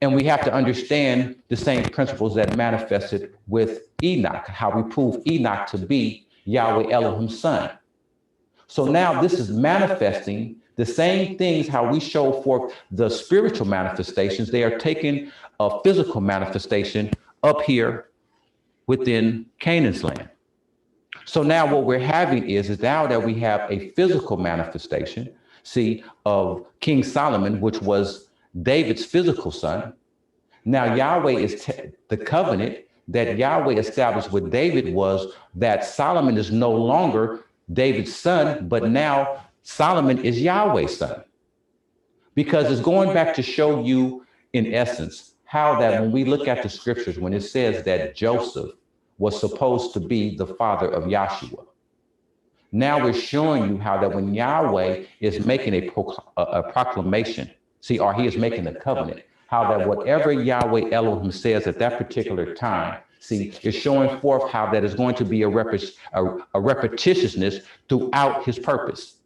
B: And we have to understand the same principles that manifested with Enoch, how we prove Enoch to be Yahweh Elohim's son. So now this is manifesting the same things, how we show forth the spiritual manifestations. They are taking a physical manifestation up here within Canaan's land. So now what we're having is now that we have a physical manifestation, see, of King Solomon, which was David's physical son. Now Yahweh is the covenant that Yahweh established with David was that Solomon is no longer David's son, but now Solomon is Yahweh's son. Because it's going back to show you, in essence, how that when we look at the scriptures, when it says that Joseph was supposed to be the father of Yahshua. Now we're showing you how that when Yahweh is making a proclamation, see, or he is making a covenant, how that whatever Yahweh Elohim says at that particular time, see, is showing forth how that is going to be a repetitiousness throughout his purpose.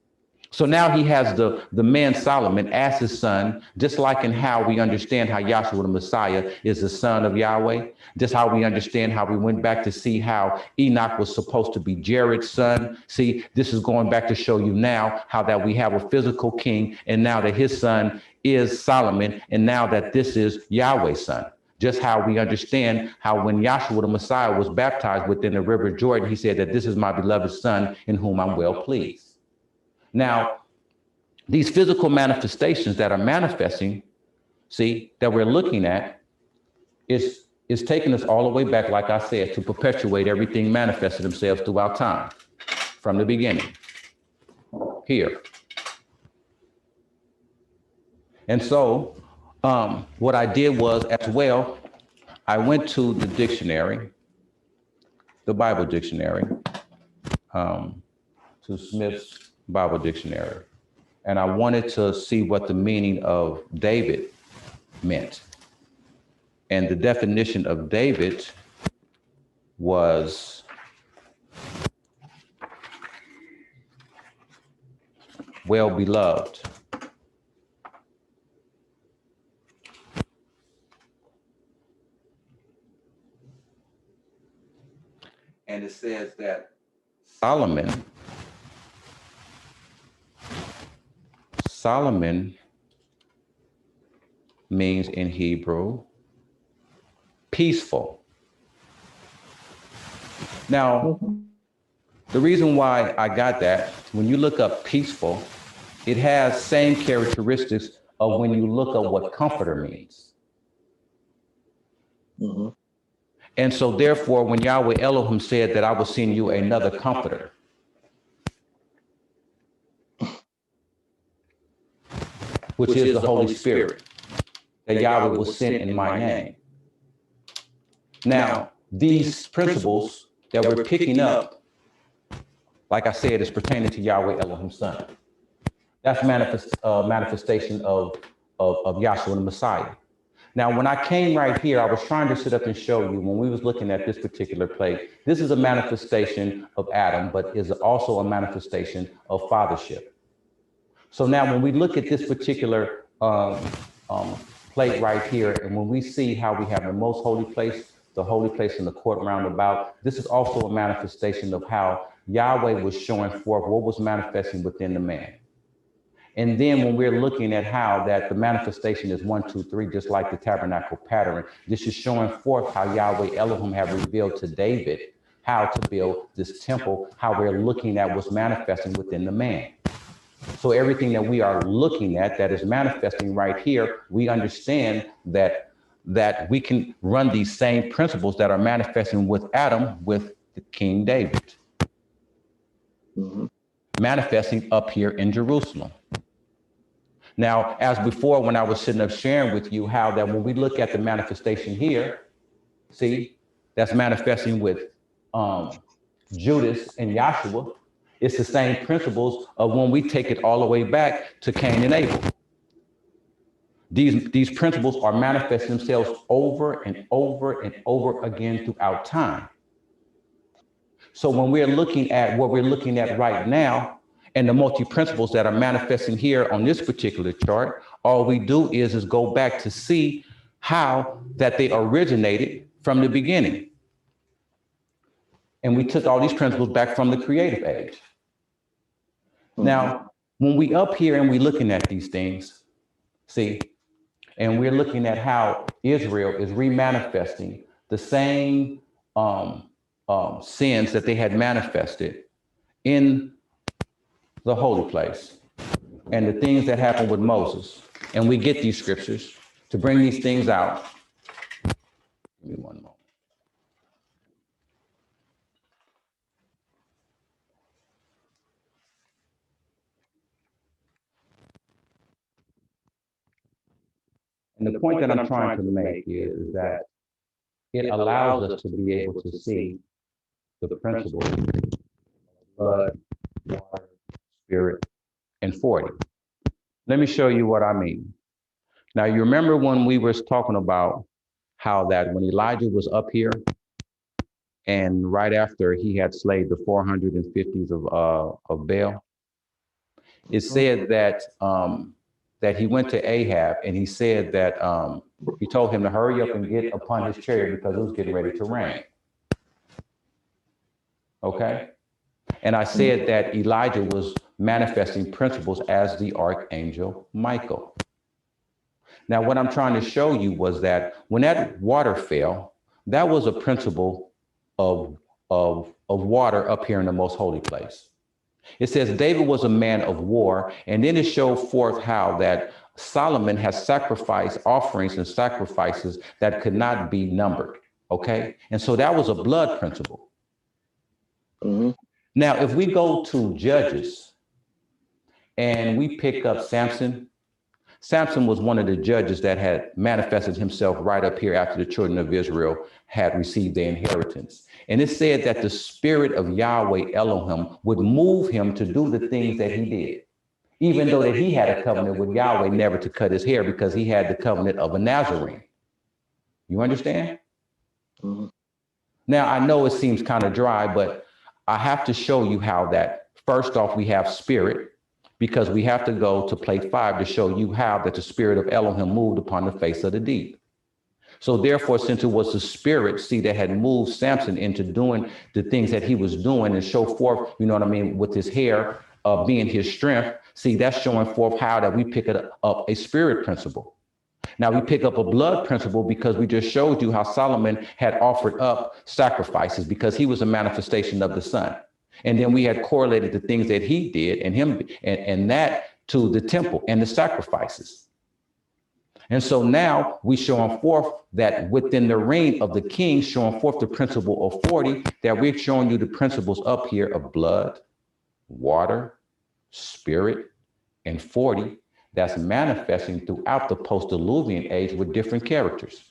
B: So now he has the man Solomon as his son, just like in how we understand how Yahshua the Messiah is the son of Yahweh. Just how we understand how we went back to see how Enoch was supposed to be Jared's son. See, this is going back to show you now how that we have a physical king, and now that his son is Solomon, and now that this is Yahweh's son. Just how we understand how when Yahshua the Messiah was baptized within the river Jordan, he said that this is my beloved son in whom I'm well pleased. Now, these physical manifestations that are manifesting, see, that we're looking at is taking us all the way back, like I said, to perpetuate everything manifested themselves throughout time from the beginning here. And so what I did was as well, I went to the dictionary, the Bible dictionary, to Smith's Bible dictionary. And I wanted to see what the meaning of David meant. And the definition of David was well beloved. And it says that Solomon means in Hebrew, peaceful. Now, the reason why I got that, when you look up peaceful, it has same characteristics of when you look up what comforter means.
C: Mm-hmm.
B: And so therefore, when Yahweh Elohim said that I will send you another comforter, which is the Holy Spirit, that Yahweh will send in my name. Now, these principles that we're picking up, like I said, is pertaining to Yahweh Elohim's son. That's manifestation of Yahshua the Messiah. Now, when I came right here, I was trying to sit up and show you when we was looking at this particular plate, this is a manifestation of Adam, but is also a manifestation of fathership. So now when we look at this particular plate right here, and when we see how we have the most holy place the holy place and the court round about. This is also a manifestation of how Yahweh was showing forth what was manifesting within the man. And then when we're looking at how that the manifestation is 1, 2, 3, just like the tabernacle pattern, this is showing forth how Yahweh Elohim have revealed to David how to build this temple, how we're looking at what's manifesting within the man. So everything that we are looking at that is manifesting right here, we understand that we can run these same principles that are manifesting with Adam with the King David. Manifesting up here in Jerusalem. Now, as before, when I was sitting up sharing with you how that when we look at the manifestation here, see, that's manifesting with Judas and Joshua. It's the same principles of when we take it all the way back to Cain and Abel. These principles are manifesting themselves over and over and over again throughout time. So when we're looking at what we're looking at right now, and the multi-principles that are manifesting here on this particular chart, all we do is go back to see how that they originated from the beginning. And we took all these principles back from the creative age. Now, when we up here and we looking at these things, see, and we're looking at how Israel is remanifesting the same sins that they had manifested in the holy place and the things that happened with Moses. And we get these scriptures to bring these things out. Give me one moment. And the point that I'm trying to make is that it allows us to be able to see the principles of blood, water, spirit, and 40. Let me show you what I mean. Now, you remember when we were talking about how that when Elijah was up here and right after he had slayed the 450s of Baal, it said that that he went to Ahab and he said that he told him to hurry up and get upon his chariot because it was getting ready to rain. Okay? And I said that Elijah was manifesting principles as the archangel Michael. Now, what I'm trying to show you was that when that water fell, that was a principle of water up here in the most holy place. It says David was a man of war, and then it showed forth how that Solomon has sacrificed offerings and sacrifices that could not be numbered. Okay, and so that was a blood principle. Now, if we go to Judges and we pick up Samson, Samson was one of the judges that had manifested himself right up here after the children of Israel had received their inheritance. And it said that the spirit of Yahweh Elohim would move him to do the things that he did, even though that he had a covenant with Yahweh never to cut his hair because he had the covenant of a Nazarene. You understand? Now, I know it seems kind of dry, but I have to show you how that, first off, we have spirit, because we have to go to plate 5 to show you how that the spirit of Elohim moved upon the face of the deep. So therefore, since it was the spirit, see, that had moved Samson into doing the things that he was doing and show forth, you know what I mean, with his hair being his strength, see, that's showing forth how that we pick up a spirit principle. Now we pick up a blood principle because we just showed you how Solomon had offered up sacrifices because he was a manifestation of the Son. And then we had correlated the things that he did and him and that to the temple and the sacrifices. And so now we showing forth that within the reign of the king, showing forth the principle of 40, that we're showing you the principles up here of blood, water, spirit, and 40 that's manifesting throughout the post-diluvian age with different characters.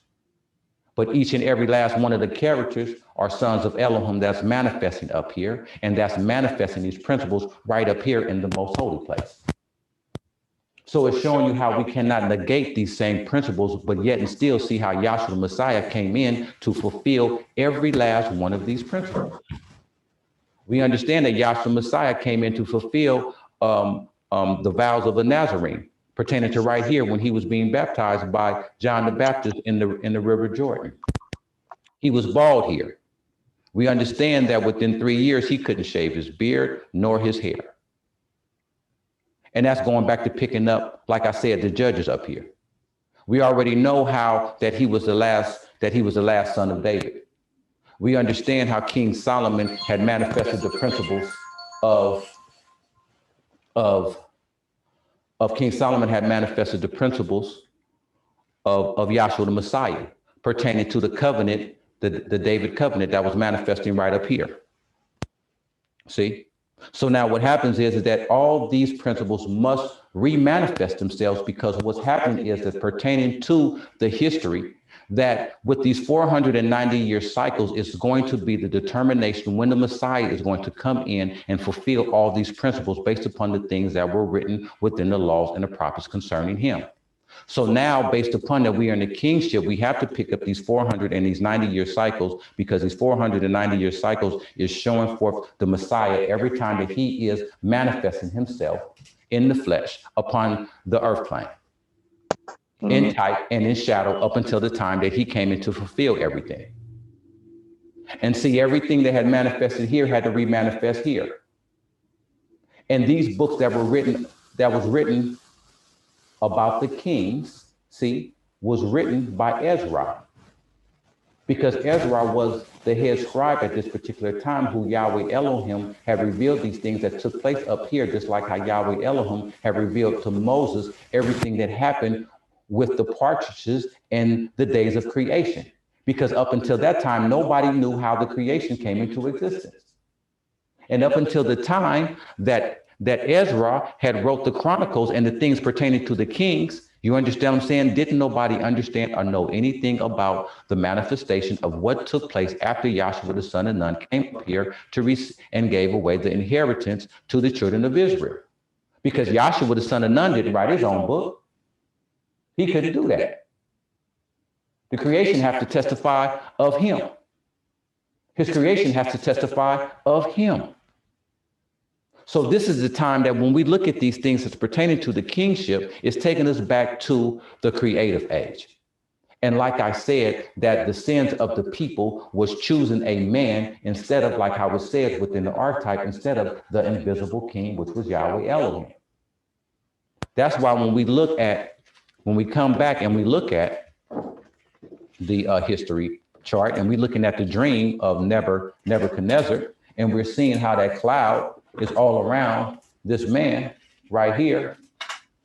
B: But each and every last one of the characters are sons of Elohim that's manifesting up here, and that's manifesting these principles right up here in the most holy place. So it's showing you how we cannot negate these same principles, but yet and still see how Yahshua Messiah came in to fulfill every last one of these principles. We understand that Yahshua Messiah came in to fulfill the vows of the Nazarene, pertaining to right here when he was being baptized by John the Baptist in the river Jordan. He was bald here. We understand that within 3 years, he couldn't shave his beard nor his hair. And that's going back to picking up, like I said, the judges up here. We already know how that he was the last son of David. We understand how King Solomon had manifested the principles of King Solomon had manifested the principles of Yahshua the Messiah pertaining to the covenant, the David covenant that was manifesting right up here. See? So now what happens is that all these principles must remanifest themselves, because what's happening is that pertaining to the history, that with these 490-year cycles is going to be the determination when the Messiah is going to come in and fulfill all these principles based upon the things that were written within the laws and the prophets concerning him. So now, based upon that, we are in the kingship, we have to pick up these 400 and these 90-year cycles, because these 490-year cycles is showing forth the Messiah every time that he is manifesting himself in the flesh upon the earth plane, in type and in shadow, up until the time that he came in to fulfill everything. And see, everything that had manifested here had to remanifest here. And these books that was written about the kings, see, was written by Ezra, because Ezra was the head scribe at this particular time, who Yahweh Elohim had revealed these things that took place up here, just like how Yahweh Elohim had revealed to Moses everything that happened with the partridges and the days of creation. Because up until that time, nobody knew how the creation came into existence. And up until the time that Ezra had wrote the Chronicles and the things pertaining to the kings, you understand what I'm saying? Didn't nobody understand or know anything about the manifestation of what took place after Yahshua the son of Nun came up here and gave away the inheritance to the children of Israel. Because Yahshua the son of Nun didn't write his own book. He couldn't do that. The creation has to testify of him. His creation has to testify of him. So this is the time that when we look at these things that's pertaining to the kingship, it's taking us back to the creative age. And like I said, that the sins of the people was choosing a man instead of, like how it says within the archetype, instead of the invisible king, which was Yahweh Elohim. That's why when we come back and we look at the history chart, and we're looking at the dream of Nebuchadnezzar, and we're seeing how that cloud is all around this man right here.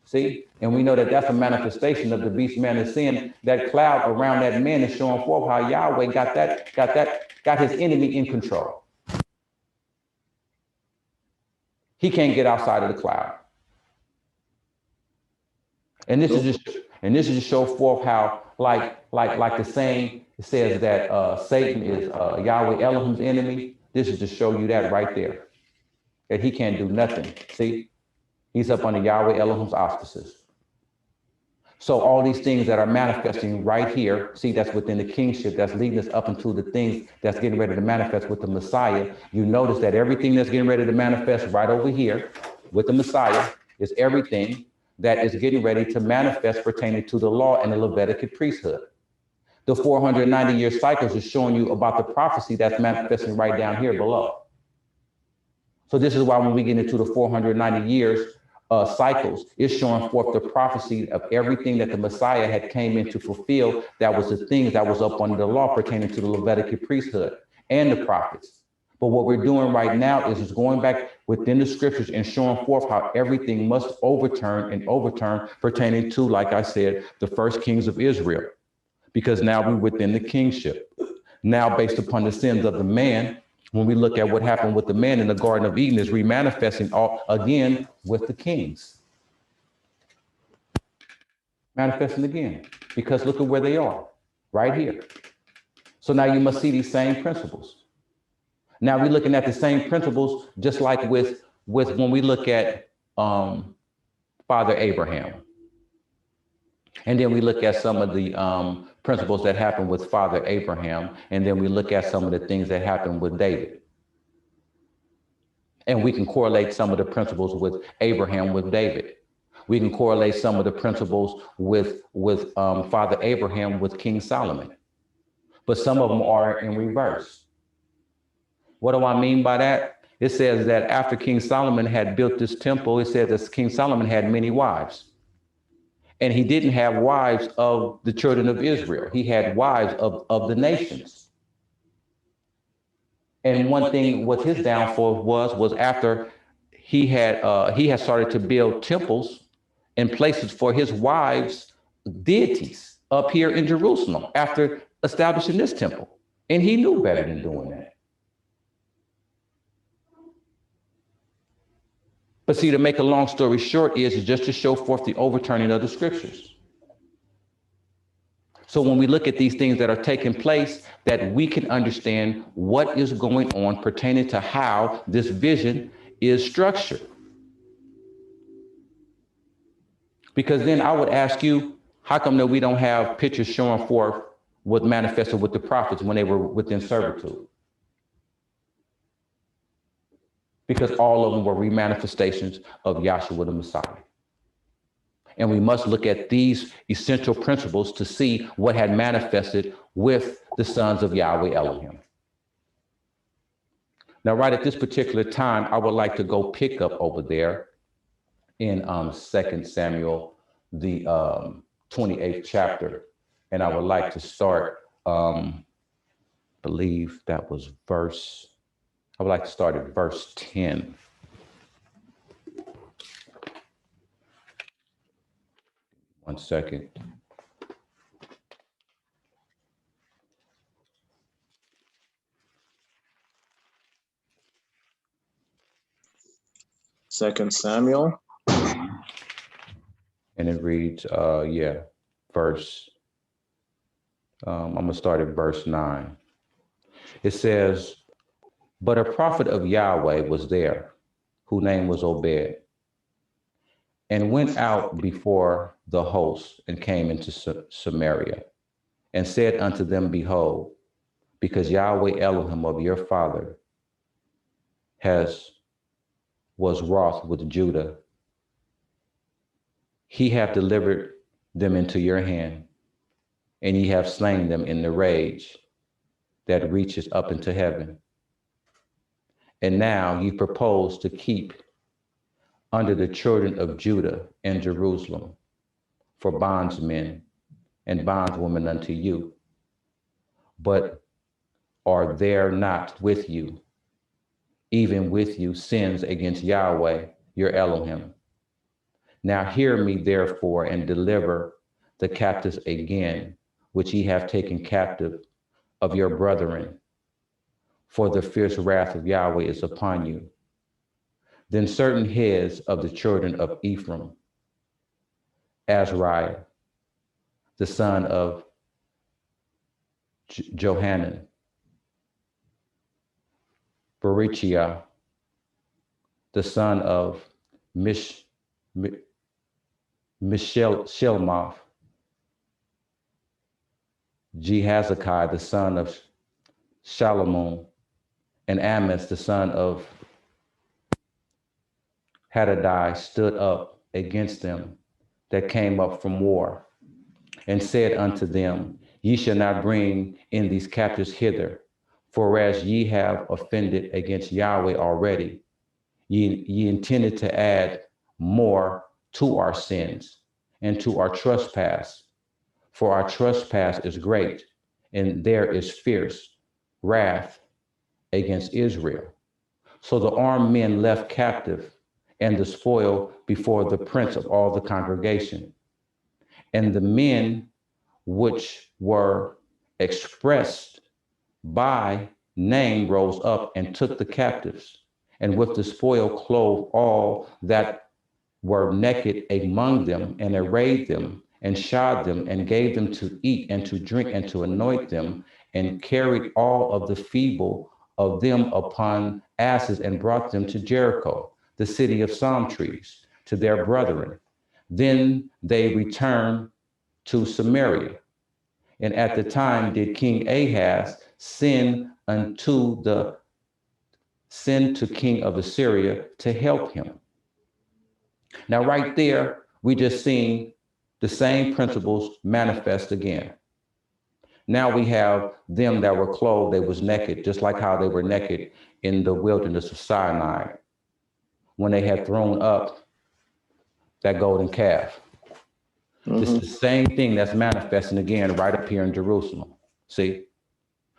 B: See? And we know that that's a manifestation of the beast man of sin. That cloud around that man is showing forth how Yahweh got his enemy in control. He can't get outside of the cloud. And this is just to show forth how, like the saying says that Satan is Yahweh Elohim's enemy. This is to show you that right there, that he can't do nothing. See, he's up under Yahweh Elohim's auspices. So all these things that are manifesting right here, see, that's within the kingship, that's leading us up into the things that's getting ready to manifest with the Messiah. You notice that everything that's getting ready to manifest right over here with the Messiah is everything that is getting ready to manifest pertaining to the law and the Levitical priesthood. The 490-year cycles is showing you about the prophecy that's manifesting right down here below. So this is why when we get into the 490 years cycles, it's showing forth the prophecy of everything that the Messiah had came in to fulfill. That was the things that was up under the law pertaining to the Levitical priesthood and the prophets. But what we're doing right now is going back within the scriptures and showing forth how everything must overturn pertaining to, like I said, the first kings of Israel. Because now we're within the kingship. Now, based upon the sins of the man, when we look at what happened with the man in the Garden of Eden, is remanifesting all again with the kings. Manifesting again, because look at where they are, right here. So now you must see these same principles. Now we're looking at the same principles, just like with when we look at Father Abraham. And then we look at some of the principles that happened with Father Abraham, and then we look at some of the things that happened with David. And we can correlate some of the principles with Abraham with David. We can correlate some of the principles with Father Abraham with King Solomon. but some of them are in reverse. What do I mean by that? It says that after King Solomon had built this temple, it says that King Solomon had many wives. And he didn't have wives of the children of Israel. He had wives of the nations. And one thing, what his downfall was after he had started to build temples and places for his wives' deities up here in Jerusalem after establishing this temple. And he knew better than doing that. But see, to make a long story short is just to show forth the overturning of the scriptures. So when we look at these things that are taking place, that we can understand what is going on pertaining to how this vision is structured. Because then I would ask you, how come that we don't have pictures showing forth what manifested with the prophets when they were within servitude? Because all of them were remanifestations of Yahshua the Messiah. And we must look at these essential principles to see what had manifested with the sons of Yahweh Elohim. Now, right at this particular time, I would like to go pick up over there in 2 Samuel, the 28th chapter. And I would like to start, believe that was I would like to start at verse 10. One second.
C: Second Samuel.
B: And it reads, verse, I'm gonna start at verse 9. It says, but a prophet of Yahweh was there, whose name was Obed, and went out before the host and came into Samaria, and said unto them, behold, because Yahweh Elohim of your father was wroth with Judah, he hath delivered them into your hand, and ye have slain them in the rage that reaches up into heaven. And now ye propose to keep under the children of Judah and Jerusalem for bondsmen and bondwomen unto you. But are there not with you, even with you, sins against Yahweh, your Elohim? Now hear me therefore, and deliver the captives again, which ye have taken captive of your brethren, for the fierce wrath of Yahweh is upon you. Then certain heads of the children of Ephraim, Azariah, the son of Johanan, Berechiah, the son of Shelmoth, Jehazakai, the son of Shalomon, and Amos, the son of Hadadai, stood up against them that came up from war, and said unto them, ye shall not bring in these captives hither, for as ye have offended against Yahweh already, ye intended to add more to our sins and to our trespass. For our trespass is great, and there is fierce wrath against Israel. So the armed men left captive and the spoil before the prince of all the congregation. And the men which were expressed by name rose up and took the captives, and with the spoil clothed all that were naked among them, and arrayed them, and shod them, and gave them to eat and to drink and to anoint them, and carried all of the feeble of them upon asses, and brought them to Jericho, the city of palm trees, to their brethren. Then they returned to Samaria. And at the time did King Ahaz send to king of Assyria to help him. Now, right there, we just seen the same principles manifest again. Now we have them that were clothed, they was naked, just like how they were naked in the wilderness of Sinai when they had thrown up that golden calf. This is the same thing that's manifesting again right up here in Jerusalem. See?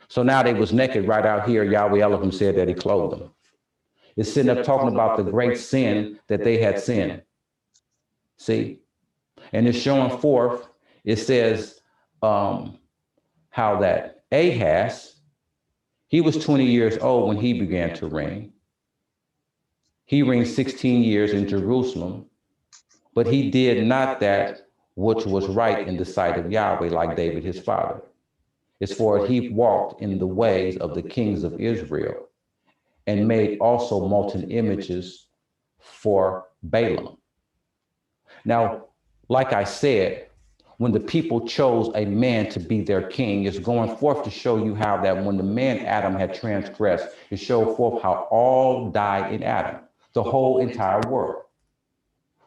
B: So now they was naked right out here. Yahweh Elohim said that he clothed them. It's sitting up talking about the great sin that they had sinned. See? And it's showing forth, it says how that Ahaz, he was 20 years old when he began to reign. He reigned 16 years in Jerusalem, but he did not that which was right in the sight of Yahweh, like David his father. It's for he walked in the ways of the kings of Israel and made also molten images for Balaam. Now, like I said, when the people chose a man to be their king, it's going forth to show you how that when the man Adam had transgressed, it showed forth how all died in Adam, the whole entire world.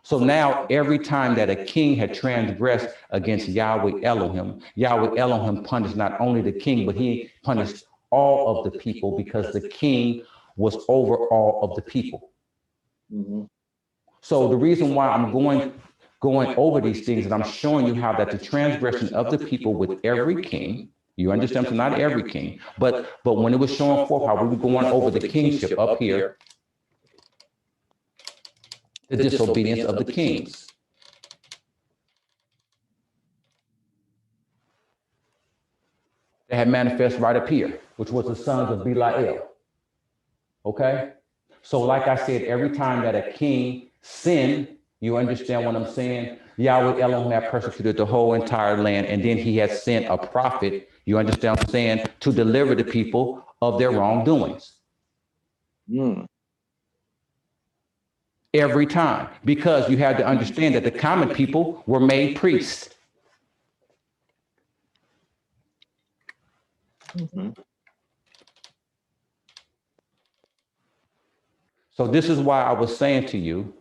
B: So now every time that a king had transgressed against Yahweh Elohim punished not only the king, but he punished all of the people because the king was over all of the people. So the reason why I'm going over these things, and I'm showing you how that the transgression of the people with every king, you understand, so not every king, but when it was showing forth how we were going over the kingship up here, the disobedience of the kings. That had manifest right up here, which was the sons of Belial. Okay? So like I said, every time that a king sinned, you understand what I'm saying? Yahweh Elohim had persecuted the whole entire land, and then he had sent a prophet, you understand what I'm saying, to deliver the people of their wrongdoings. Every time, because you had to understand that the common people were made priests. So this is why I was saying to you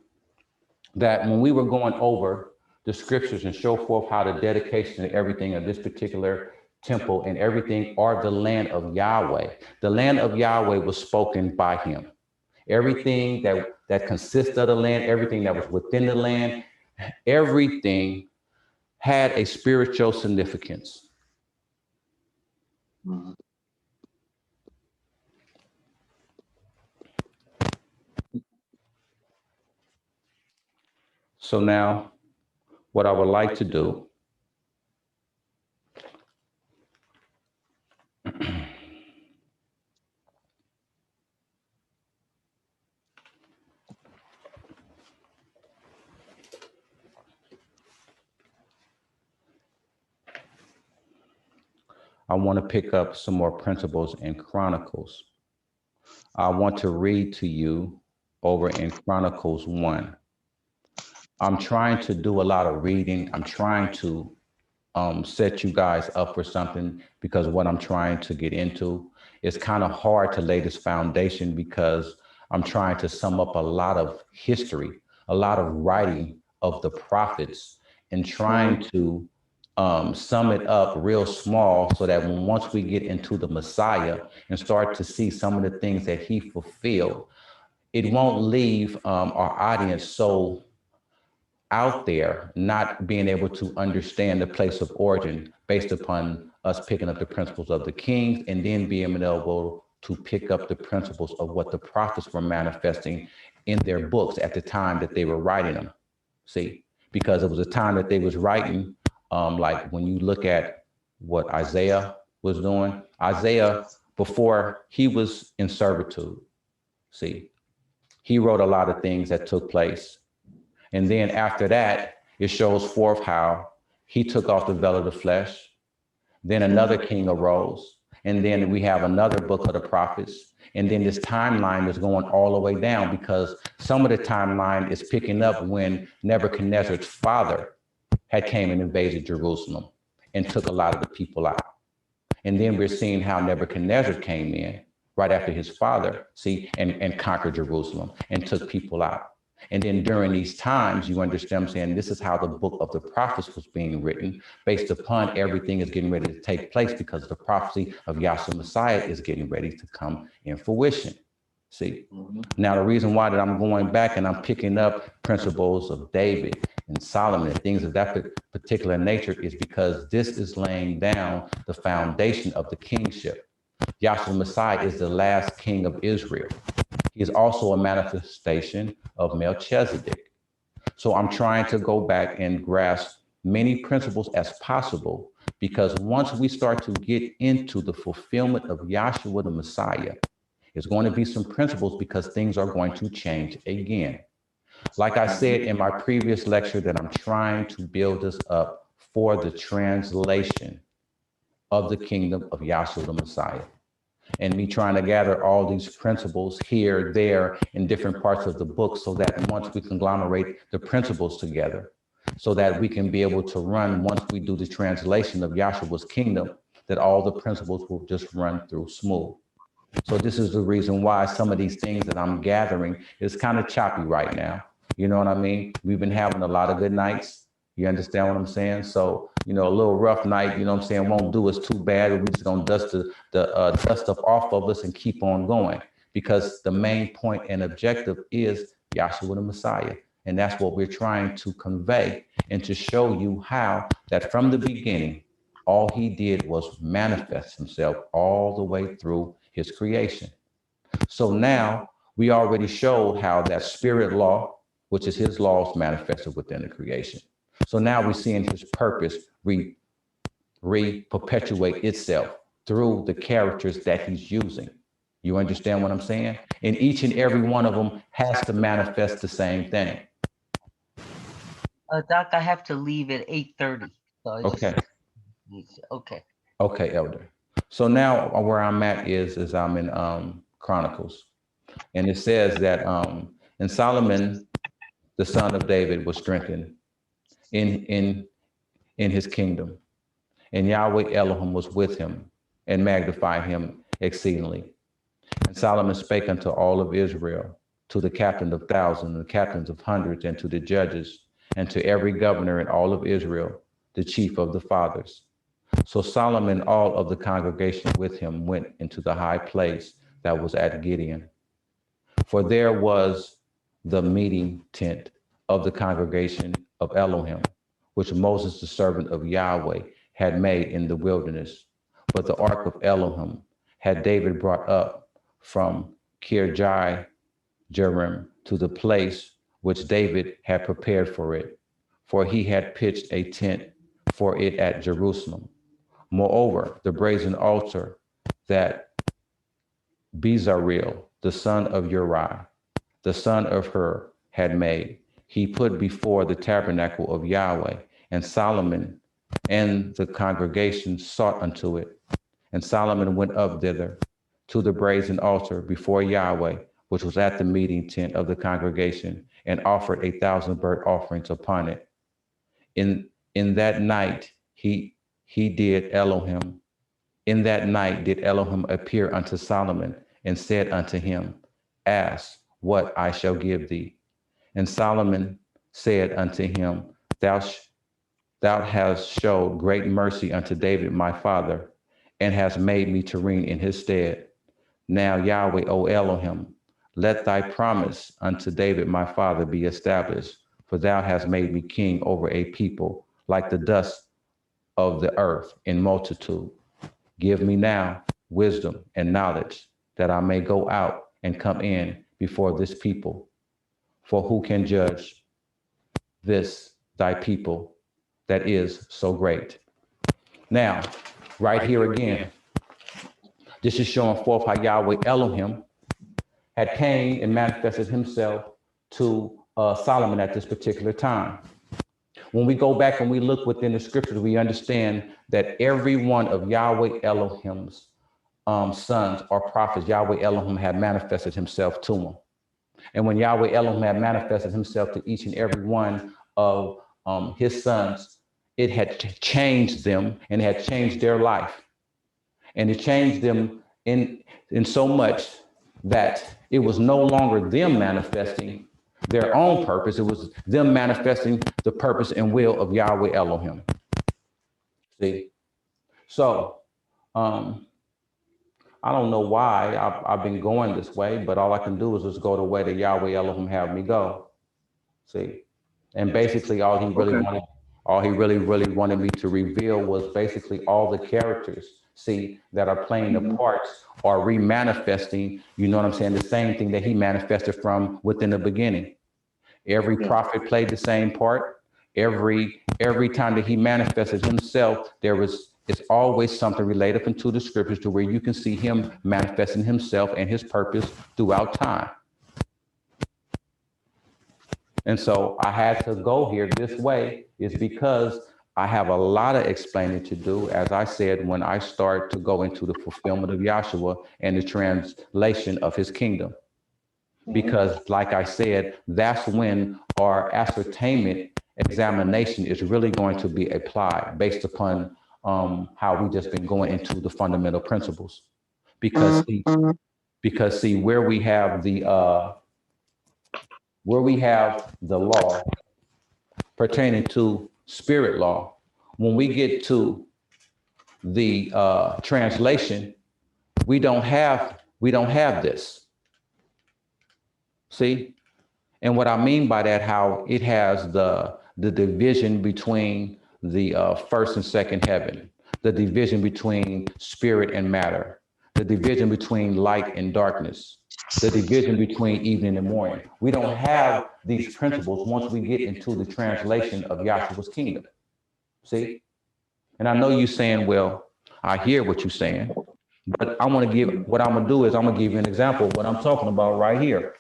B: that when we were going over the scriptures and show forth how the dedication and everything of this particular temple and everything are the land of Yahweh. The land of Yahweh was spoken by him. Everything that consists of the land, everything that was within the land, everything had a spiritual significance. So now, what I would like to do I want to pick up some more principles in Chronicles. I want to read to you over in Chronicles 1. I'm trying to do a lot of reading. I'm trying to set you guys up for something, because what I'm trying to get into is kind of hard to lay this foundation, because I'm trying to sum up a lot of history, a lot of writing of the prophets, and trying to sum it up real small so that once we get into the Messiah and start to see some of the things that he fulfilled, it won't leave our audience so out there not being able to understand the place of origin based upon us picking up the principles of the kings and then being able to pick up the principles of what the prophets were manifesting in their books at the time that they were writing them. See, because it was a time that they was writing, like when you look at what Isaiah was doing, Isaiah, before he was in servitude, see, he wrote a lot of things that took place. And then after that, it shows forth how he took off the veil of the flesh. Then another king arose. And then we have another book of the prophets. And then this timeline is going all the way down, because some of the timeline is picking up when Nebuchadnezzar's father had came and invaded Jerusalem and took a lot of the people out. And then we're seeing how Nebuchadnezzar came in right after his father, see, and conquered Jerusalem and took people out. And then during these times, you understand what I'm saying, this is how the book of the prophets was being written, based upon everything is getting ready to take place because the prophecy of Yahshua Messiah is getting ready to come in fruition. See, now the reason why that I'm going back and I'm picking up principles of David and Solomon and things of that particular nature is because this is laying down the foundation of the kingship. Yahshua Messiah is the last king of Israel. He is also a manifestation of Melchizedek. So I'm trying to go back and grasp many principles as possible, because once we start to get into the fulfillment of Yahshua the Messiah, it's going to be some principles because things are going to change again. Like I said in my previous lecture, that I'm trying to build us up for the translation of the kingdom of Yahshua the Messiah. And me trying to gather all these principles here, there, in different parts of the book, so that once we conglomerate the principles together, so that we can be able to run, once we do the translation of Yahshua's kingdom, that all the principles will just run through smooth. So this is the reason why some of these things that I'm gathering is kind of choppy right now. You know what I mean? We've been having a lot of good nights. You understand what I'm saying? So, you know, a little rough night, you know what I'm saying, won't do us too bad. We're just going to dust the dust stuff off of us and keep on going, because the main point and objective is Yahshua the Messiah. And that's what we're trying to convey and to show you how that from the beginning, all he did was manifest himself all the way through his creation. So now we already showed how that spirit law, which is his laws, manifested within the creation. So now we're seeing his purpose perpetuate itself through the characters that he's using. You understand what I'm saying? And each and every one of them has to manifest the same thing.
A: Doc, I have to leave at 8:30. So
B: Okay.
A: Okay.
B: Okay, Elder. So now where I'm at is I'm in Chronicles, and it says that and Solomon, the son of David, was strengthened in his kingdom, and Yahweh Elohim was with him and magnified him exceedingly. And Solomon spake unto all of Israel, to the captain of thousands, and the captains of hundreds, and to the judges, and to every governor in all of Israel, the chief of the fathers. So Solomon, all of the congregation with him, went into the high place that was at Gideon. For there was the meeting tent of the congregation of Elohim, which Moses, the servant of Yahweh, had made in the wilderness. But the ark of Elohim had David brought up from Kirjath Jearim to the place which David had prepared for it, for he had pitched a tent for it at Jerusalem. Moreover, the brazen altar that Bezaleel, the son of Uriah, the son of Hur, had made, he put before the tabernacle of Yahweh, and Solomon and the congregation sought unto it. And Solomon went up thither to the brazen altar before Yahweh, which was at the meeting tent of the congregation, and offered 1,000 burnt offerings upon it. In that night in that night did Elohim appear unto Solomon and said unto him, ask what I shall give thee. And Solomon said unto him, Thou hast showed great mercy unto David my father, and hast made me to reign in his stead. Now Yahweh, O Elohim, let thy promise unto David my father be established, for thou hast made me king over a people like the dust of the earth in multitude. Give me now wisdom and knowledge, that I may go out and come in before this people. For who can judge this thy people that is so great? Now, right here again, this is showing forth how Yahweh Elohim had came and manifested himself to Solomon at this particular time. When we go back and we look within the scriptures, we understand that every one of Yahweh Elohim's sons or prophets, Yahweh Elohim had manifested himself to them. And when Yahweh Elohim had manifested himself to each and every one of his sons, it had changed them and had changed their life. And it changed them in so much that it was no longer them manifesting, their own purpose. It was them manifesting the purpose and will of Yahweh Elohim. See? So, I don't know why I've been going this way, but all I can do is just go the way that Yahweh Elohim have me go. See? And basically all he really wanted me to reveal was basically all the characters, see, that are playing the parts or remanifesting, you know what I'm saying, the same thing that he manifested from within the beginning. Every prophet played the same part. Every time that he manifested himself, it's always something related up into the scriptures to where you can see him manifesting himself and his purpose throughout time. And so I had to go here this way is because I have a lot of explaining to do, as I said, when I start to go into the fulfillment of Yahshua and the translation of his kingdom. Because like I said, that's when our ascertainment examination is really going to be applied based upon how we just been going into the fundamental principles. Because see where we have the law pertaining to spirit law, when we get to the translation, we don't have this. See? And what I mean by that, how it has the division between the first and second heaven, the division between spirit and matter, the division between light and darkness, the division between evening and morning. We don't have these principles once we get into the translation of Yahshua's kingdom. See? And I know you're saying, well, I hear what you're saying, but I'm going to do is I'm going to give you an example of what I'm talking about right here.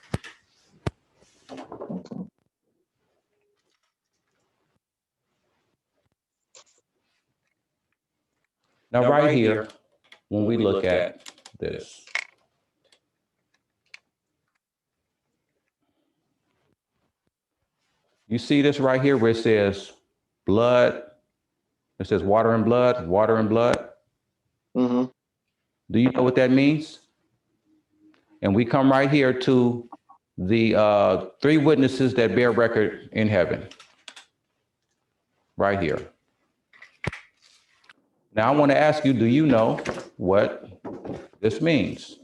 B: Now, right here, when we look at this, you see this right here where it says blood, it says water and blood, water and blood. Mm-hmm. Do you know what that means? And we come right here to the three witnesses that bear record in heaven, right here. Now, I want to ask you, do you know what this means?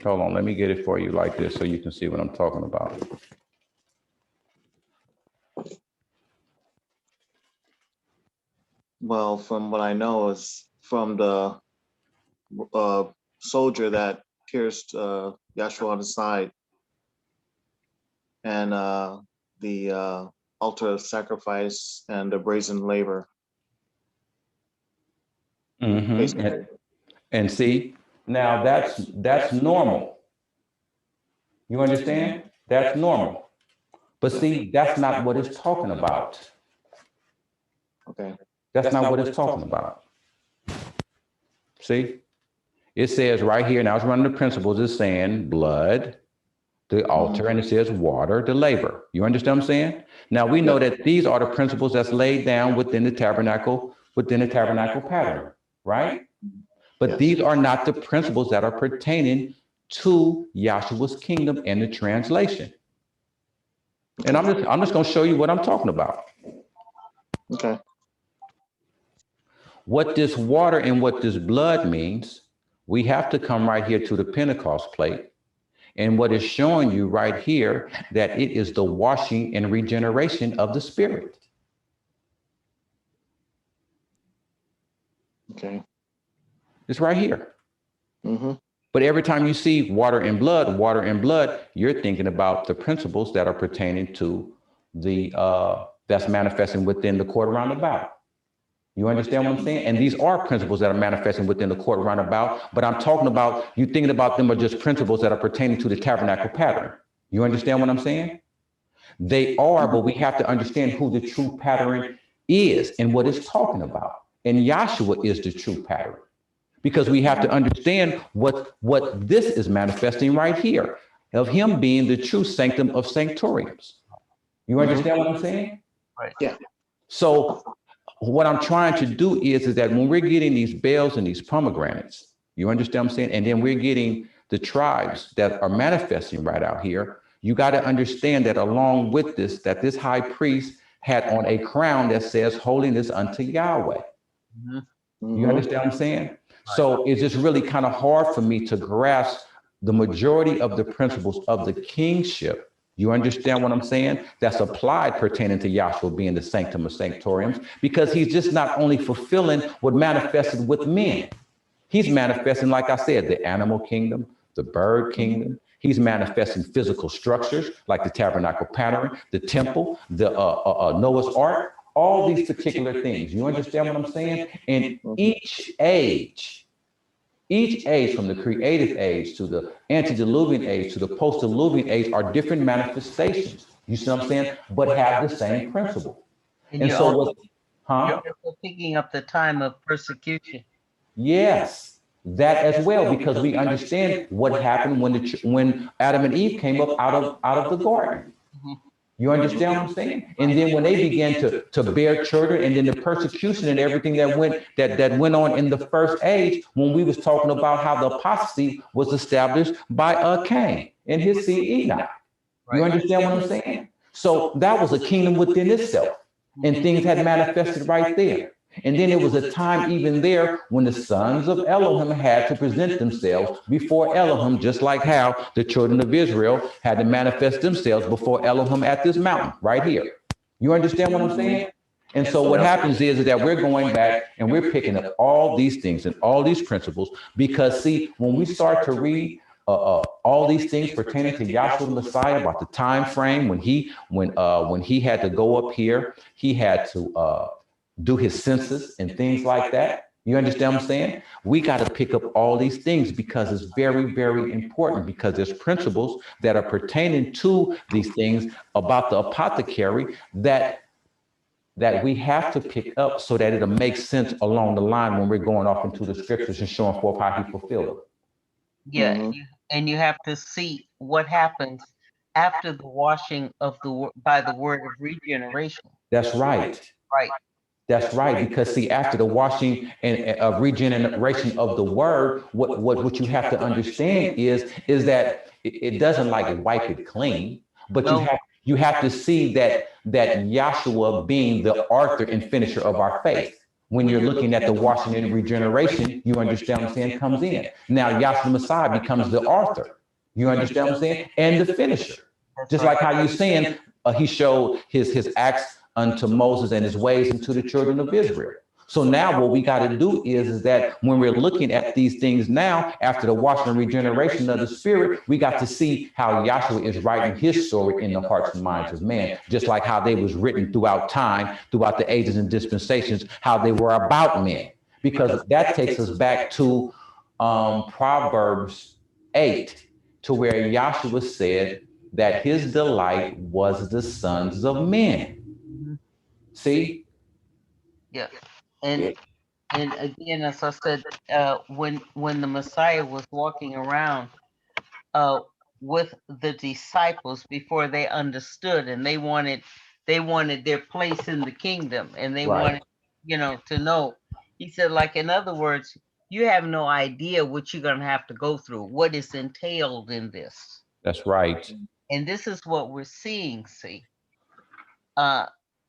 B: Hold on, let me get it for you like this so you can see what I'm talking about.
C: Well, from what I know is from the soldier that pierced Yahshua on the side, and the altar of sacrifice and the brazen laver.
B: Mm-hmm. And see, now that's normal. You understand? That's normal. But see, that's not what it's talking about.
C: Okay.
B: That's not what it's talking about. See? It says right here, now it's running the principles, it's saying blood, the altar, and it says water, the laver. You understand what I'm saying? Now we know that these are the principles that's laid down within the tabernacle pattern, right? But these are not the principles that are pertaining to Yahshua's kingdom and the translation. And I'm just going to show you what I'm talking about.
C: Okay.
B: What this water and what this blood means, we have to come right here to the Pentecost plate. And what is showing you right here, that it is the washing and regeneration of the spirit.
C: Okay.
B: It's right here.
C: Mm-hmm.
B: But every time you see water and blood, you're thinking about the principles that are pertaining to the, that's manifesting within the court around about. You understand what I'm saying? And these are principles that are manifesting within the court around about, but I'm talking about, you thinking about them are just principles that are pertaining to the tabernacle pattern. You understand what I'm saying? They are, but we have to understand who the true pattern is and what it's talking about. And Yahshua is the true pattern. Because we have to understand what this is manifesting right here, of him being the true sanctum of sanctoriums. You understand what I'm saying?
A: Right.
C: Yeah.
B: So what I'm trying to do is that when we're getting these bells and these pomegranates, you understand what I'm saying? And then we're getting the tribes that are manifesting right out here. you got to understand that along with this, that this high priest had on a crown that says holiness unto Yahweh. You understand what I'm saying? So it's just really kind of hard for me to grasp the majority of the principles of the kingship. You understand what I'm saying? That's applied pertaining to Yahshua being the sanctum of sanctoriums, because he's just not only fulfilling what manifested with men. He's manifesting, like I said, the animal kingdom, the bird kingdom. He's manifesting physical structures like the tabernacle pattern, the temple, the Noah's Ark, all these particular things. You understand what I'm saying? And each age from the creative age to the antediluvian age to the post-diluvian age are different manifestations. You see what I'm saying? But have the same principle.
A: And
B: so
A: you're also picking up the time of persecution.
B: Yes, that as well, because we understand what happened when Adam and Eve came up out of the garden. You understand what I'm saying? And then when they began to bear children, and then the persecution and everything that went on in the first age, when we was talking about how the apostasy was established by Cain and his seed Enoch. You understand what I'm saying? So that was a kingdom within itself, and things had manifested right there. And then there was a time even there when the sons of Elohim had to present themselves before Elohim, just like how the children of Israel had to manifest themselves before Elohim at this mountain right here. You understand what I'm saying? And so what happens is that we're going back and we're picking up all these things and all these principles, because see, when we start to read all these things pertaining to Yahshua the Messiah, about the time frame when he had to go up here, he had to do his census and things like that. You understand what I'm saying? We got to pick up all these things because it's very, very important, because there's principles that are pertaining to these things about the apothecary that we have to pick up so that it'll make sense along the line when we're going off into the scriptures and showing forth how he fulfilled it.
A: Yeah, and you have to see what happens after the washing of by the word of regeneration.
B: That's right.
A: Right.
B: That's right, because see, after the washing and regeneration of the word, what you have to understand is that it doesn't like wipe it clean, but you have to see that Yahshua being the author and finisher of our faith. When you're looking at the washing and regeneration, you understand what I'm saying, comes in. Now Yahshua Messiah becomes the author. You understand what I'm saying? And the finisher. Just like how you're saying he showed his acts unto Moses and his ways unto the children of Israel. So now what we got to do is that when we're looking at these things now, after the washing and regeneration of the Spirit, we got to see how Yahshua is writing his story in the hearts and minds of man, just like how they was written throughout time, throughout the ages and dispensations, how they were about men. Because that takes us back to Proverbs 8, to where Yahshua said that his delight was the sons of men. See?
A: Yeah. And again, as I said, when the Messiah was walking around with the disciples before they understood, and they wanted their place in the kingdom, and they wanted, to know. He said, like, in other words, you have no idea what you're going to have to go through, what is entailed in this.
B: That's right.
A: And this is what we're seeing, see.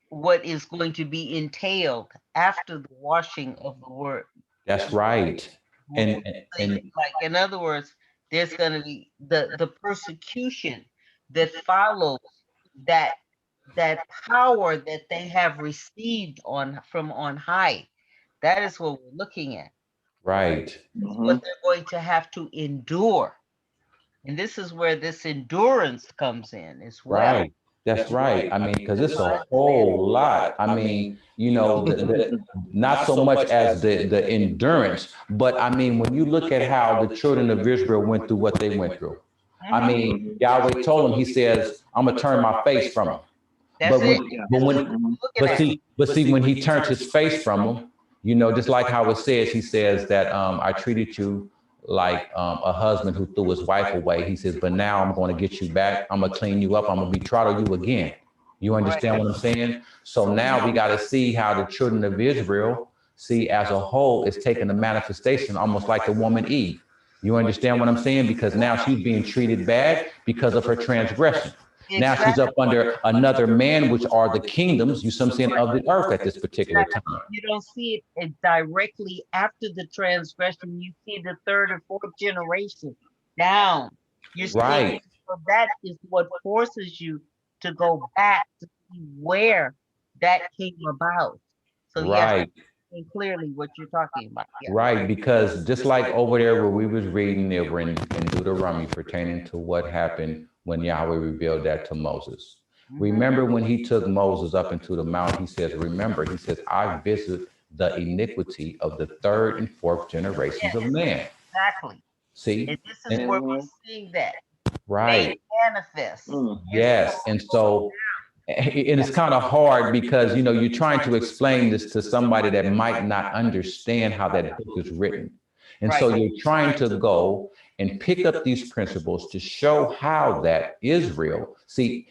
A: What is going to be entailed after the washing of the word.
B: That's right. And
A: like, in other words, there's going to be the persecution that follows that power that they have received from on high. That is what we're looking at.
B: Right.
A: What they're going to have to endure. And this is where this endurance comes in as well.
B: Right. That's right. I mean, because it's a whole lot. I mean, not so much as the endurance, but I mean, when you look at how the children of Israel went through what they went through, I mean, Yahweh told them, he says, I'm going to turn my face from them. But see, when he turned his face from them, just like how it says, he says that I treated you like a husband who threw his wife away. He says, but now I'm going to get you back. I'm going to clean you up. I'm going to betrothal you again. You understand what I'm saying? So now we got to see how the children of Israel, see, as a whole, is taking the manifestation almost like the woman Eve. You understand what I'm saying? Because now she's being treated bad because of her transgression. Now she's up under another man, which are the kingdoms, you see what I'm saying, of the earth at this particular time.
A: You don't see it directly after the transgression. You see the third and fourth generation down. You're
B: Right.
A: so that is what forces you to go back to see where that came about. So
B: Right.
A: yes, and clearly what you're talking about. Yeah.
B: Right, because just like over there where we was reading over in Deuteronomy pertaining to what happened when Yahweh revealed that to Moses. Remember when he took Moses up into the mount, he says, remember, he says, I visit the iniquity of the third and fourth generations of man.
A: Exactly.
B: See?
A: And this is where we're seeing that.
B: Right.
A: Made manifest.
B: Yes. And so, and it's kind of hard because, you know, you're trying to explain this to somebody that might not understand how that book is written. And so you're trying to go and pick up these principles to show how that Israel, see,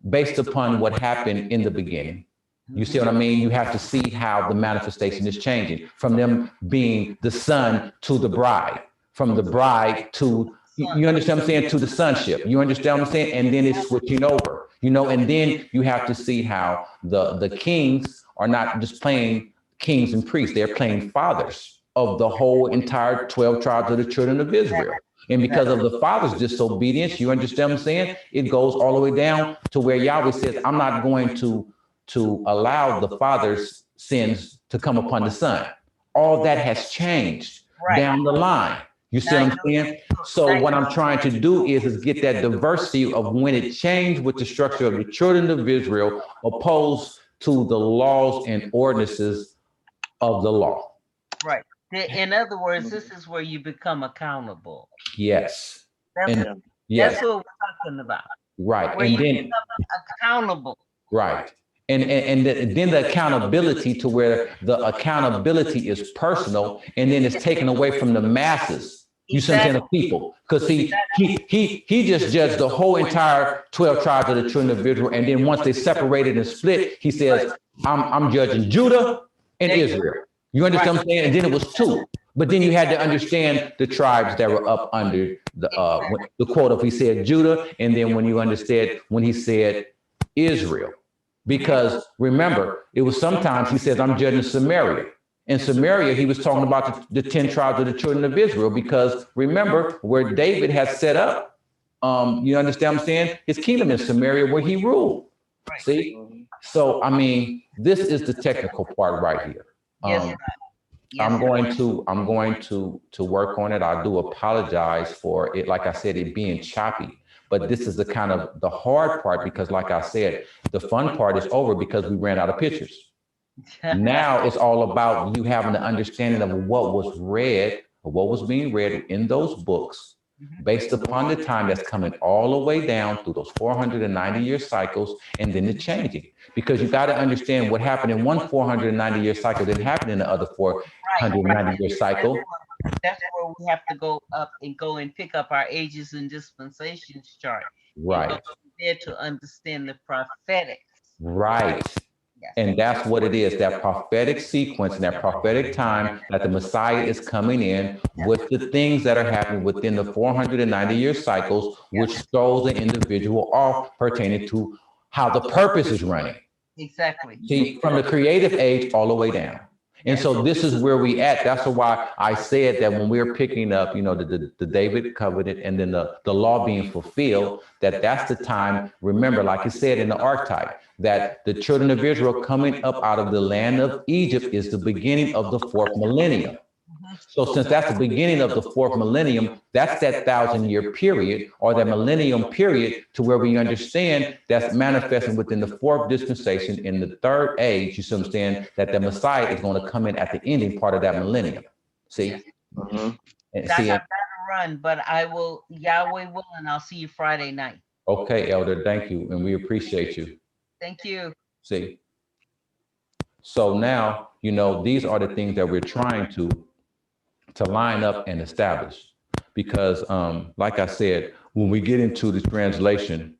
B: based upon what happened in the beginning. You see what I mean? You have to see how the manifestation is changing from them being the son to the bride, from the bride to, you understand what I'm saying, to the sonship. You understand what I'm saying? And then it's switching over, you know, and then you have to see how the kings are not just playing kings and priests. They're playing fathers of the whole entire 12 tribes of the children of Israel. And because of the father's disobedience, you understand what I'm saying? It goes all the way down to where Yahweh says, I'm not going to allow the father's sins to come upon the son. All that has changed down the line. You see what I'm saying? So what I'm trying to do is get that diversity of when it changed with the structure of the children of Israel opposed to the laws and ordinances of the law.
A: Right. In other words, this is where you become accountable.
B: Yes.
A: That's what we're talking about.
B: Right.
A: Where
B: and
A: you
B: then
A: become accountable.
B: Right. And then the accountability to where the accountability is personal and then it's taken away from the masses. You see what I'm saying, of people. Because he just judged the whole entire 12 tribes of the children of Israel. And then once they separated and split, he says, I'm judging Judah and Israel. You understand what I'm saying? And then it was two. But then you had to understand the tribes that were up under the quote of he said Judah, and then when you understood when he said Israel. Because remember, it was sometimes he says, I'm judging Samaria. In Samaria, he was talking about the 10 tribes of the children of Israel, because remember where David has set up, you understand what I'm saying? His kingdom in Samaria where he ruled. See? So, I mean, this is the technical part right here. I'm going to work on it. I do apologize for it. Like I said, it being choppy. But this is the kind of the hard part, because like I said, the fun part is over because we ran out of pictures. Now it's all about you having an understanding of what was read, or what was being read in those books, based upon the time that's coming all the way down through those 490-year cycles, and then the changing. Because you got to understand what happened in one 490-year cycle didn't happen in the other 490-year cycle.
A: That's where we have to go up and pick up our ages and dispensations chart.
B: Right.
A: There to understand the prophetic.
B: Right. And that's what it is, that prophetic sequence and that prophetic time that the Messiah is coming in with the things that are happening within the 490-year cycles, which throws the individual off pertaining to how the purpose is running.
A: Exactly.
B: See, from the creative age all the way down. And so this is where we at. That's why I said that when we're picking up, you know, the David covenant and then the law being fulfilled, that's the time. Remember, like you said in the archetype, that the children of Israel coming up out of the land of Egypt is the beginning of the 4th millennium. So since that's the beginning of the 4th millennium, that's that 1,000-year period, or that millennium period, to where we understand that's manifesting within the 4th dispensation in the 3rd age. You understand that the Messiah is going to come in at the ending part of that millennium. See? And
A: I got to run, but I will, Yahweh willing, I'll see you Friday night.
B: Okay, Elder, thank you. And we appreciate you.
A: Thank you.
B: See? So now, you know, these are the things that we're trying to line up and establish, because like I said, when we get into the translation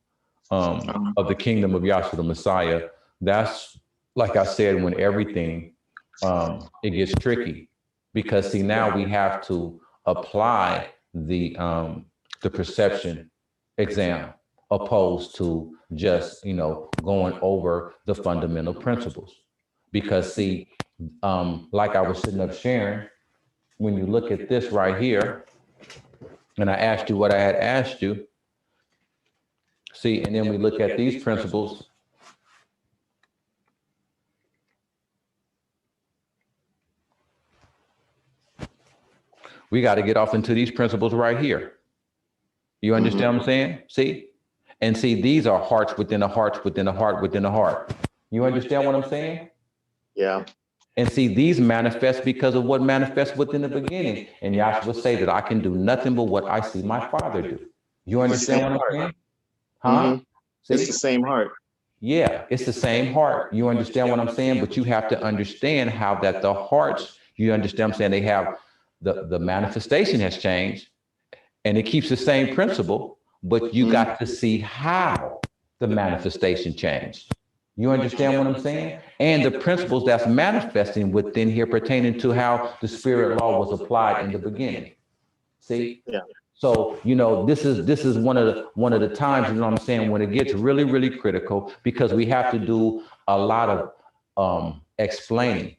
B: of the kingdom of Yahshua the Messiah, that's, like I said, when everything it gets tricky, because see, now we have to apply the perception exam, opposed to just, going over the fundamental principles. Because see, like I was sitting up sharing, when you look at this right here, and I asked you what I had asked you, see, and then we look at these principles. We got to get off into these principles right here. You understand what I'm saying? See? And see, these are hearts within a heart, within a heart, within a heart. You understand what I'm saying?
C: Yeah.
B: And see, these manifest because of what manifests within the beginning. And Yahshua say that I can do nothing but what I see my Father do. You understand what I'm saying? Huh?
C: It's the same heart.
B: Yeah, it's the same heart. You understand what I'm saying? But you have to understand how that the hearts, you understand what I'm saying? They have the manifestation has changed, and it keeps the same principle, but you got to see how the manifestation changed. You understand what I'm saying? And the principles that's manifesting within here pertaining to how the spirit law was applied in the beginning. See?
C: Yeah.
B: So, this is one of the times, you know what I'm saying, when it gets really, really critical, because we have to do a lot of explaining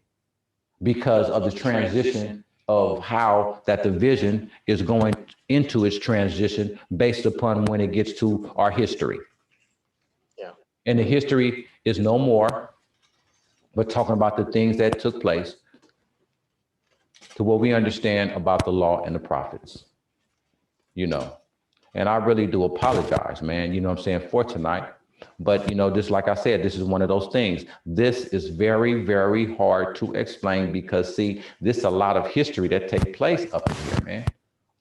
B: because of the transition of how that the vision is going into its transition based upon when it gets to our history.
C: Yeah.
B: And the history is no more but talking about the things that took place to what we understand about the law and the prophets, And I really do apologize, man, you know what I'm saying, for tonight. But, this, like I said, this is one of those things. This is very, very hard to explain because, see, this is a lot of history that takes place up in here, man.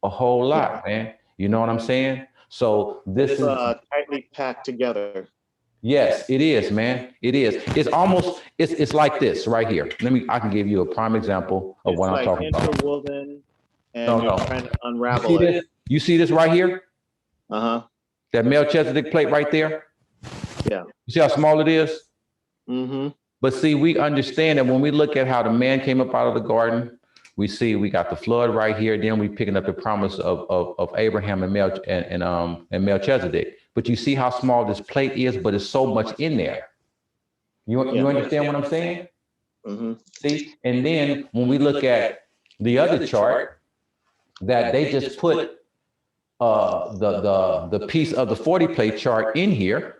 B: A whole lot, man. You know what I'm saying? So this is
C: tightly packed together.
B: Yes, it is, man. It is. It's almost, it's like this right here. I can give you a prime example of what I'm talking about.
C: Interwoven, and you're trying to unravel
B: you see
C: it.
B: This? You see this right here? That Melchizedek plate right there?
C: Yeah.
B: You see how small it is? But see, we understand that when we look at how the man came up out of the garden, we see we got the flood right here. Then we picking up the promise of Abraham and Melchizedek. But you see how small this plate is, but it's so much in there. You understand what I'm saying? See, and then when we look at the other chart, that they just put the piece of the 40 plate chart in here.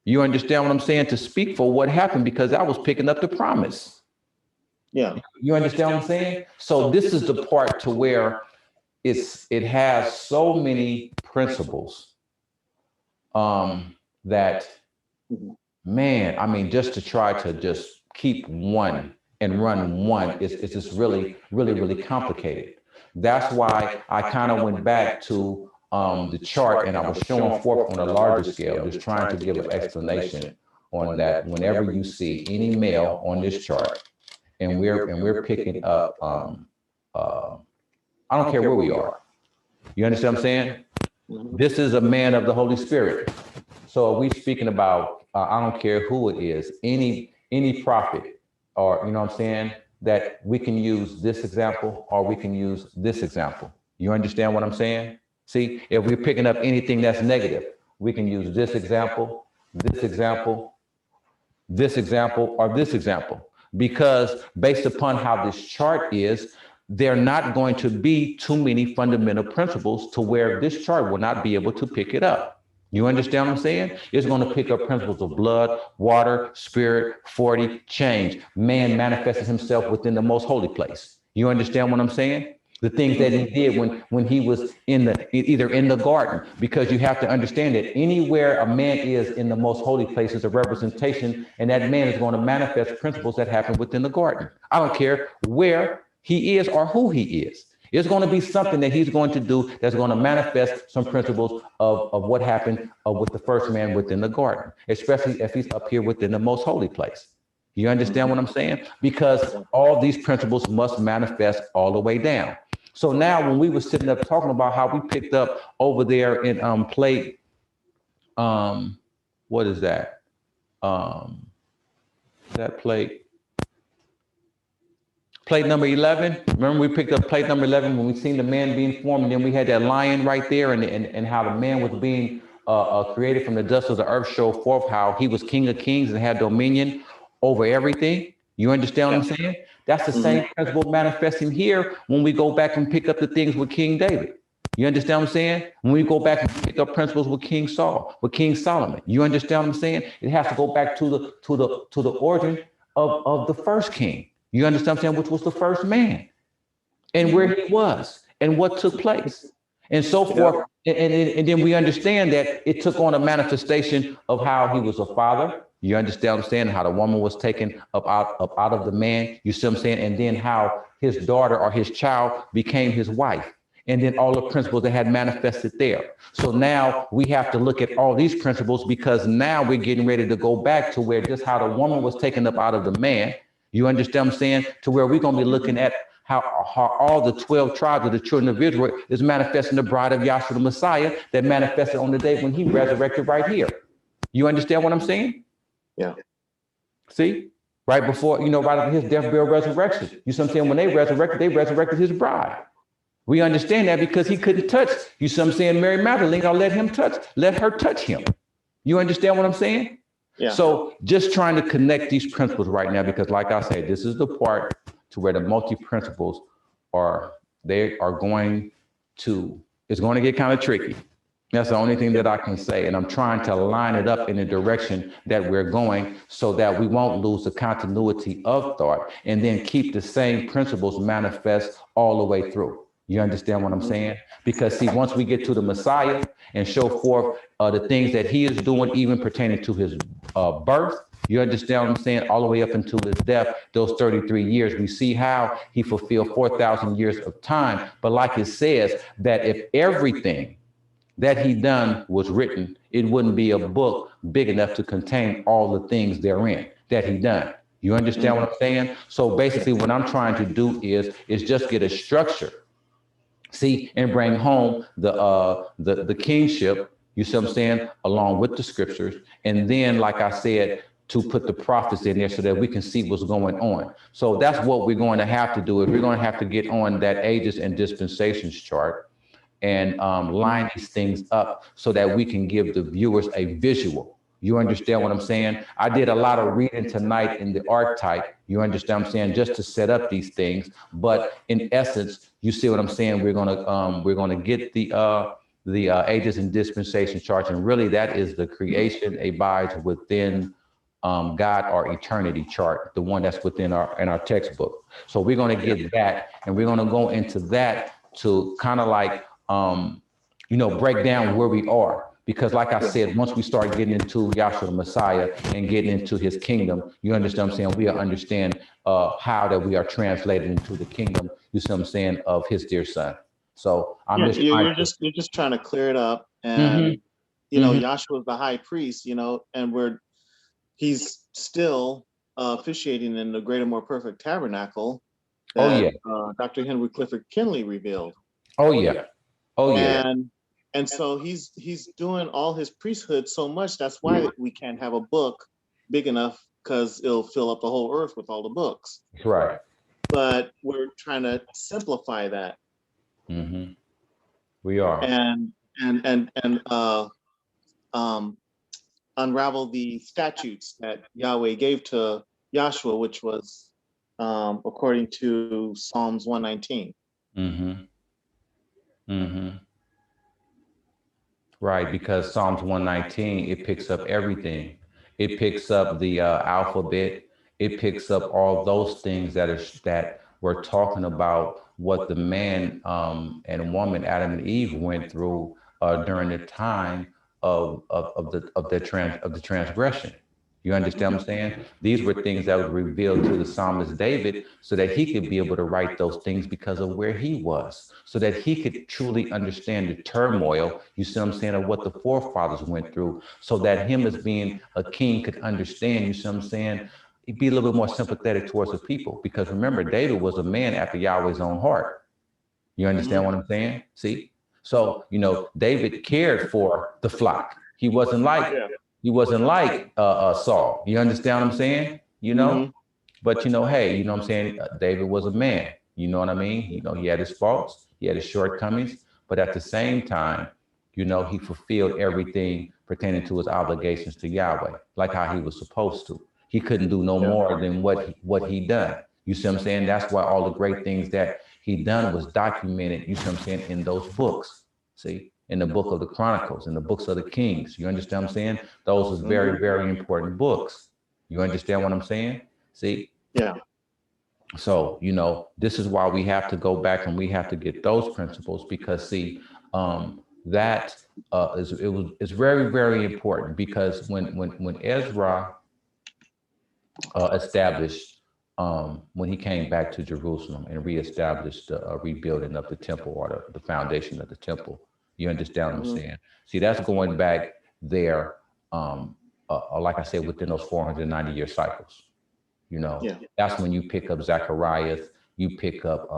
B: You understand what I'm saying? To speak for what happened, because I was picking up the promise.
C: Yeah.
B: You understand what I'm saying? So this is the part to where it has so many principles that, man, I mean, just to try to just keep one and run one is just really, really, really complicated. That's why I kind of went back to the chart, and I was showing forth on a larger scale, just trying to give an explanation on that. Whenever you see any male on this chart, and we're picking up, I don't care where we are. You understand what I'm saying? This is a man of the Holy Spirit. So are we speaking about, I don't care who it is, any prophet, or, you know what I'm saying, that we can use this example or we can use this example. You understand what I'm saying? See, if we're picking up anything that's negative, we can use this example, this example, this example, or this example. Because based upon how this chart is, there are not going to be too many fundamental principles to where this chart will not be able to pick it up. You understand what I'm saying? It's going to pick up principles of blood, water, spirit, 40, change. Man manifested himself within the most holy place. You understand what I'm saying? The things that he did when he was either in the garden, because you have to understand that anywhere a man is in the most holy place is a representation, and that man is going to manifest principles that happen within the garden. I don't care where he is or who he is. It's going to be something that he's going to do that's going to manifest some principles of what happened with the first man within the garden, especially if he's up here within the most holy place. You understand what I'm saying? Because all these principles must manifest all the way down. So now when we were sitting up talking about how we picked up over there in plate, what is that? That plate Plate number 11. Remember we picked up plate number 11 when we seen the man being formed, and then we had that lion right there, and how the man was being created from the dust of the earth, show forth how he was King of Kings and had dominion over everything. You understand what I'm saying? That's the same principle manifesting here when we go back and pick up the things with King David. You understand what I'm saying? When we go back and pick up principles with King Saul, with King Solomon, you understand what I'm saying? It has to go back to the origin of the first king. You understand what I'm saying? Which was the first man, and where he was, and what took place, and so forth. And then we understand that it took on a manifestation of how he was a father. You understand what I'm saying? How the woman was taken up out of the man. You see what I'm saying? And then how his daughter or his child became his wife. And then all the principles that had manifested there. So now we have to look at all these principles, because now we're getting ready to go back to where just how the woman was taken up out of the man. You understand what I'm saying? To where we're going to be looking at how all the 12 tribes of the children of Israel is manifesting the bride of Yahshua the Messiah that manifested on the day when he resurrected right here. You understand what I'm saying?
C: Yeah.
B: See? Right before, right after his death, burial, resurrection. You see what I'm saying? When they resurrected his bride. We understand that because he couldn't touch, you see what I'm saying, Mary Magdalene, or let her touch him. You understand what I'm saying?
C: Yeah.
B: So just trying to connect these principles right now, because like I said, this is the part to where the multi-principles it's going to get kind of tricky. That's the only thing that I can say. And I'm trying to line it up in the direction that we're going so that we won't lose the continuity of thought, and then keep the same principles manifest all the way through. You understand what I'm saying? Because see, once we get to the Messiah and show forth the things that he is doing, even pertaining to his birth, you understand what I'm saying? All the way up until his death, those 33 years, we see how he fulfilled 4,000 years of time. But like it says, that if everything that he done was written, it wouldn't be a book big enough to contain all the things therein that he done. You understand what I'm saying? So basically what I'm trying to do is just get a structure, see, and bring home the kingship, you see what I'm saying, along with the scriptures. And then, like I said, to put the prophets in there so that we can see what's going on. So that's what we're going to have to do. Is we're going to have to get on that ages and dispensations chart and line these things up so that we can give the viewers a visual. You understand what I'm saying? I did a lot of reading tonight in the archetype. You understand what I'm saying? Just to set up these things. But in essence, you see what I'm saying? We're gonna get the ages and dispensation charts, and really that is the creation abides within God or eternity chart, the one that's within our textbook. So we're gonna get that, and we're gonna go into that to kind of like break down where we are. Because like I said, once we start getting into Yahshua the Messiah and getting into his kingdom, you understand what I'm saying? We'll understand how that we are translated into the kingdom, you see what I'm saying, of his dear son. So
C: you're just trying to clear it up. And Yahshua is the high priest, and he's still officiating in the greater, more perfect tabernacle that Dr. Henry Clifford Kinley revealed. And so he's doing all his priesthood so much. That's why we can't have a book big enough, because it'll fill up the whole earth with all the books.
B: Right.
C: But we're trying to simplify that.
B: Mm-hmm. We are.
C: And unravel the statutes that Yahweh gave to Yahshua, which was according to Psalms 119.
B: Mm-hmm. Mm-hmm. Right, because Psalms 119, it picks up everything. It picks up the alphabet. It picks up all those things that we're talking about, what the man and woman, Adam and Eve, went through during the time of the transgression. You understand what I'm saying? These were things that were revealed to the psalmist David so that he could be able to write those things because of where he was, so that he could truly understand the turmoil, you see what I'm saying, of what the forefathers went through, so that him as being a king could understand, you see what I'm saying, he'd be a little bit more sympathetic towards the people. Because remember, David was a man after Yahweh's own heart. You understand what I'm saying? See? So, David cared for the flock. He wasn't like Saul. You understand what I'm saying? But, hey, what I'm saying? David was a man, you know what I mean? He had his faults, he had his shortcomings, but at the same time, he fulfilled everything pertaining to his obligations to Yahweh, like how he was supposed to. He couldn't do no more than what he done. You see what I'm saying? That's why all the great things that he done was documented, you see what I'm saying, in those books. See, in the book of the Chronicles, in the books of the Kings. You understand what I'm saying? Those are very, very important books. You understand what I'm saying? See?
C: Yeah.
B: So, this is why we have to go back and we have to get those principles, because see, that is very, very important, because when Ezra established, when he came back to Jerusalem and reestablished the rebuilding of the temple, or the foundation of the temple, you understand what I'm saying? See, that's going back there, like I said, within those 490-year cycles. That's when you pick up Zechariah, you pick up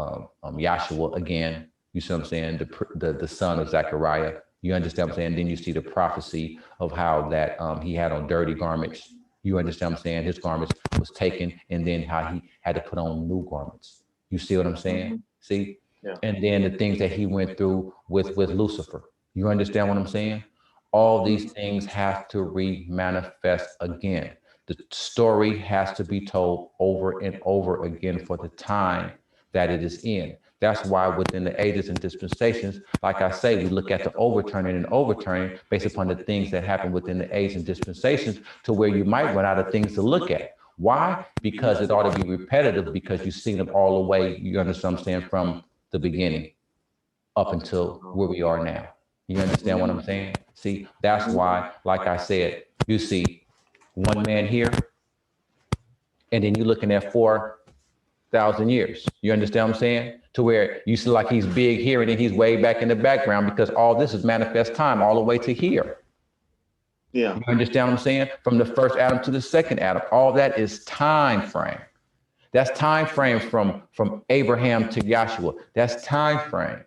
B: Yahshua again. You see what I'm saying? The son of Zechariah. You understand what I'm saying? Then you see the prophecy of how that he had on dirty garments. You understand what I'm saying? His garments was taken, and then how he had to put on new garments. You see what I'm saying? See?
C: Yeah.
B: And then the things that he went through with Lucifer. You understand what I'm saying? All these things have to re-manifest again. The story has to be told over and over again for the time that it is in. That's why within the ages and dispensations, like I say, we look at the overturning and overturning based upon the things that happen within the age and dispensations, to where you might run out of things to look at. Why? Because it ought to be repetitive, because you've seen them all the way, you understand what I'm saying, from the beginning up until where we are now. You understand what I'm saying? See, that's why, like I said, you see one man here, and then you're looking at 4,000 years. You understand what I'm saying? To where you see like he's big here, and then he's way back in the background, because all this is manifest time all the way to here.
C: Yeah.
B: You understand what I'm saying? From the first Adam to the second Adam, all that is time frame. That's time frame from Abraham to Joshua. That's time frame.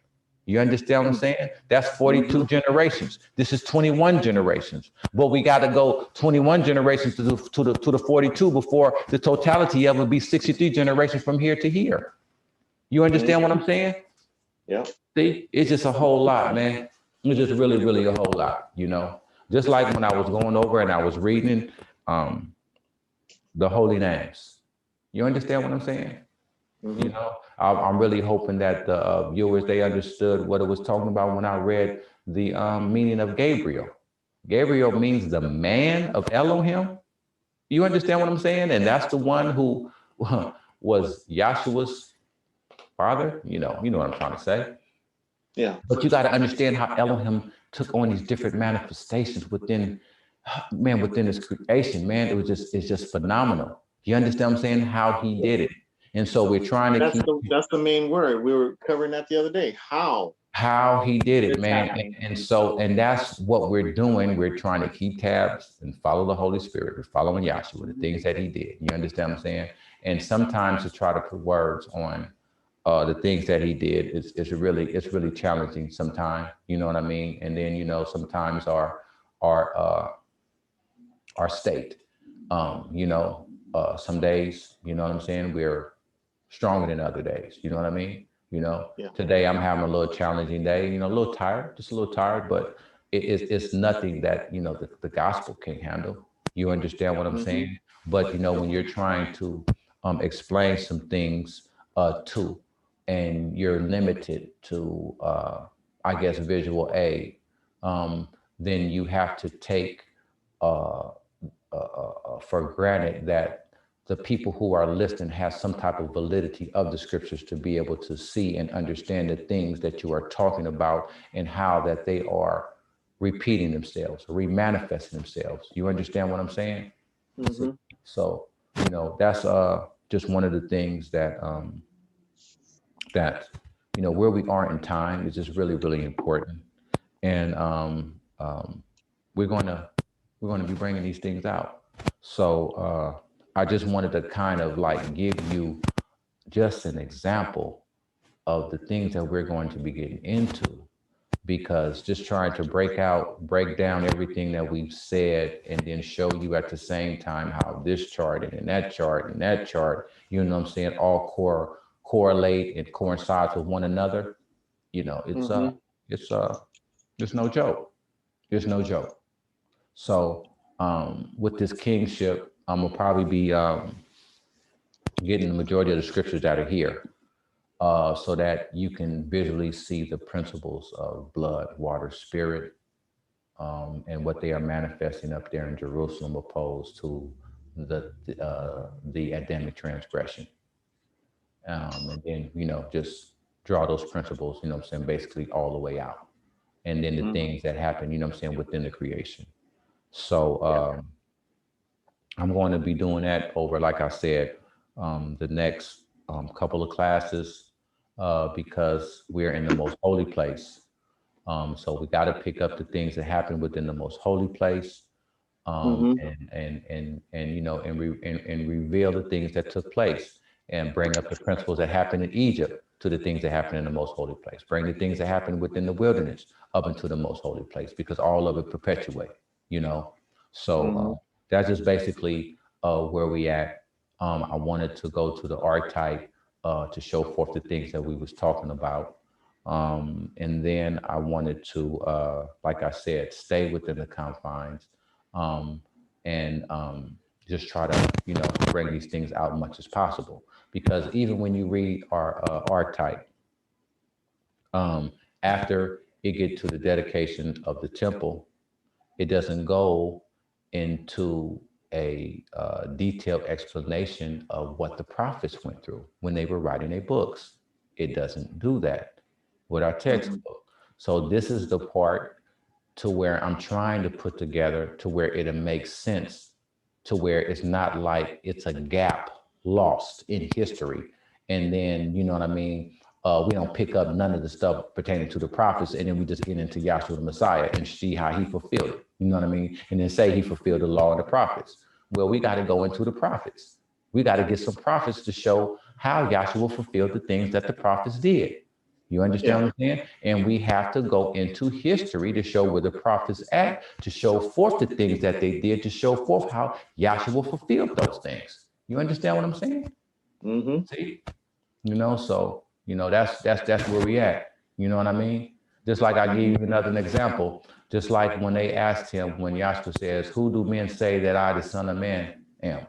B: You understand what I'm saying? That's 42 generations. This is 21 generations. But we got to go 21 generations to the 42 before the totality of it would be 63 generations from here to here. You understand what I'm saying?
C: Yeah.
B: See, it's just a whole lot, man. It's just really, really a whole lot, Just like when I was going over and I was reading the holy names. You understand what I'm saying? I'm really hoping that the viewers, they understood what it was talking about when I read the meaning of Gabriel. Gabriel means the man of Elohim. You understand what I'm saying? And that's the one who was Yahshua's father. You know what I'm trying to say.
C: Yeah.
B: But you got to understand how Elohim took on these different manifestations within his creation, man. It's just phenomenal. You understand what I'm saying? How he did it. And so we're trying to
C: that's the main word. We were covering that the other day.
B: How he did it, man. And that's what we're doing. We're trying to keep tabs and follow the Holy Spirit. We're following Yahshua, the things that he did. You understand what I'm saying? And sometimes to try to put words on the things that he did is really challenging sometimes. You know what I mean? And then, sometimes our state, some days, you know what I'm saying, we're stronger than other days. You know what I mean? Today I'm having a little challenging day, a little tired, just a little tired, but it's nothing that, the gospel can't handle. You understand what I'm saying? But, when you're trying to explain some things and you're limited to, I guess, visual aid, then you have to take for granted that the people who are listening have some type of validity of the scriptures to be able to see and understand the things that you are talking about and how that they are repeating themselves, remanifesting themselves. You understand what I'm saying? So, that's just one of the things that where we are in time is just really, really important. And we're going to be bringing these things out. So I just wanted to kind of like give you just an example of the things that we're going to be getting into. because just trying to break down everything that we've said and then show you at the same time how this chart and that chart and that chart, you know what I'm saying, all correlate and coincide with one another. You know, it's it's no joke. It's no joke. So with this kingship, I'm gonna probably be getting the majority of the scriptures that are here, so that you can visually see the principles of blood, water, spirit, and what they are manifesting up there in Jerusalem, opposed to the Adamic transgression. And then, you know, just draw those principles, you know what I'm saying, basically all the way out. And then the things that happen, you know what I'm saying, within the creation. So I'm going to be doing that over, like I said, the next couple of classes, because we're in the most holy place. So we got to pick up the things that happen within the most holy place, and you know, and reveal the things that took place, and bring up the principles that happened in Egypt to the things that happen in the most holy place. Bring the things that happen within the wilderness up into the most holy place, because all of it perpetuate. You know, so that's just basically where we at. I wanted to go to the archetype to show forth the things that we was talking about. And then I wanted to, like I said, stay within the confines, and just try to, you know, bring these things out as much as possible. Because even when you read our archetype, after it get to the dedication of the temple, it doesn't go into a detailed explanation of what the prophets went through when they were writing their books. It doesn't do that with our textbook. So this is the part to where I'm trying to put together to where it'll make sense, to where it's not like it's a gap lost in history. And then, you know what I mean? We don't pick up none of the stuff pertaining to the prophets, and then we just get into Yahshua the Messiah and see how he fulfilled it. You know what I mean? And then say he fulfilled the law and the prophets. Well, we got to go into the prophets. We got to get some prophets to show how Yahshua fulfilled the things that the prophets did. You understand what I'm saying? And we have to go into history to show where the prophets at, to show forth the things that they did, to show forth how Yahshua fulfilled those things. You understand what I'm saying? See? You know, so, you know, that's where we at. You know what I mean? Just like I gave you another example, just like when they asked him, when Yahshua says, who do men say that I, the Son of Man, am?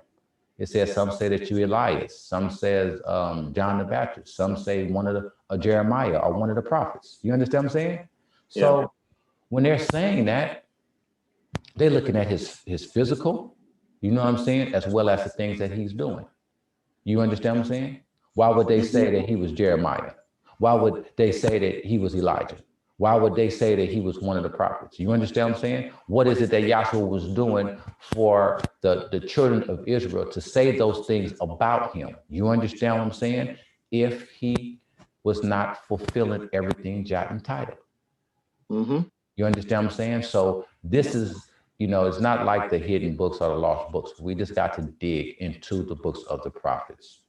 B: It says some say that you Elias, some says John the Baptist, some say one of the Jeremiah or one of the prophets. You understand what I'm saying? So when they're saying that, they're looking at his physical, you know what I'm saying, as well as the things that he's doing. You understand what I'm saying? Why would they say that he was Jeremiah? Why would they say that he was Elijah? Why would they say that he was one of the prophets? You understand what I'm saying? What is it that Yahshua was doing for the children of Israel to say those things about him? You understand what I'm saying? If he was not fulfilling everything jot and title. You understand what I'm saying? So this is, you know, it's not like the hidden books or the lost books. We just got to dig into the books of the prophets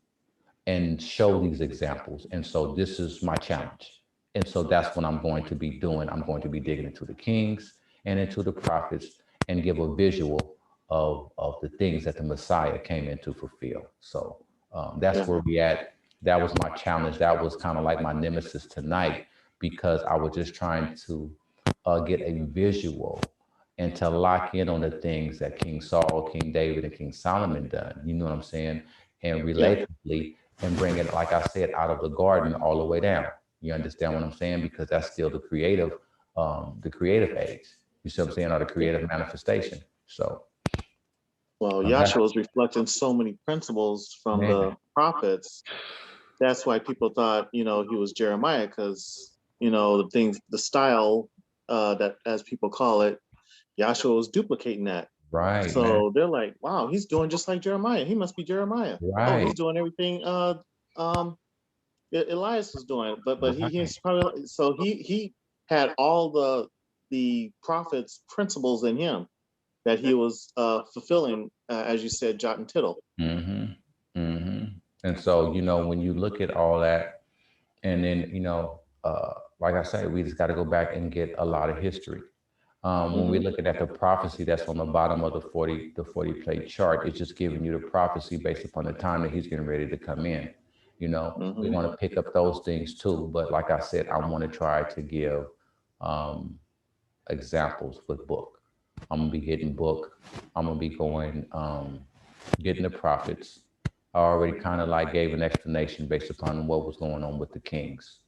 B: and show these examples. And so this is my challenge. And so that's what I'm going to be doing. I'm going to be digging into the kings and into the prophets and give a visual of the things that the Messiah came in to fulfill. So that's where we at. That was my challenge. That was kind of like my nemesis tonight, because I was just trying to get a visual and to lock in on the things that King Saul, King David, and King Solomon done. You know what I'm saying? And relatively, and bring it, like I said, out of the garden all the way down. You understand what I'm saying? Because that's still the creative age. You see what I'm saying? Or the creative manifestation. So.
C: Well, Yahshua was reflecting so many principles from the prophets. That's why people thought, you know, he was Jeremiah, because, you know, the style that, as people call it, Yahshua was duplicating that.
B: Right.
C: So they're like, wow, he's doing just like Jeremiah. He must be Jeremiah.
B: Right.
C: Oh, he's doing everything Elias was doing. But he's probably, so he had all the prophets' principles in him that he was fulfilling, as you said, jot and tittle.
B: And so, you know, when you look at all that, and then, you know, like I say, we just got to go back and get a lot of history. When we're looking at the prophecy that's on the bottom of the 40 plate chart, it's just giving you the prophecy based upon the time that he's getting ready to come in. We're going to pick up those things too. But like I said, I want to try to give um, examples with book. I'm gonna be getting book. I'm gonna be going, getting the prophets. I already kind of like gave an explanation based upon what was going on with the kings.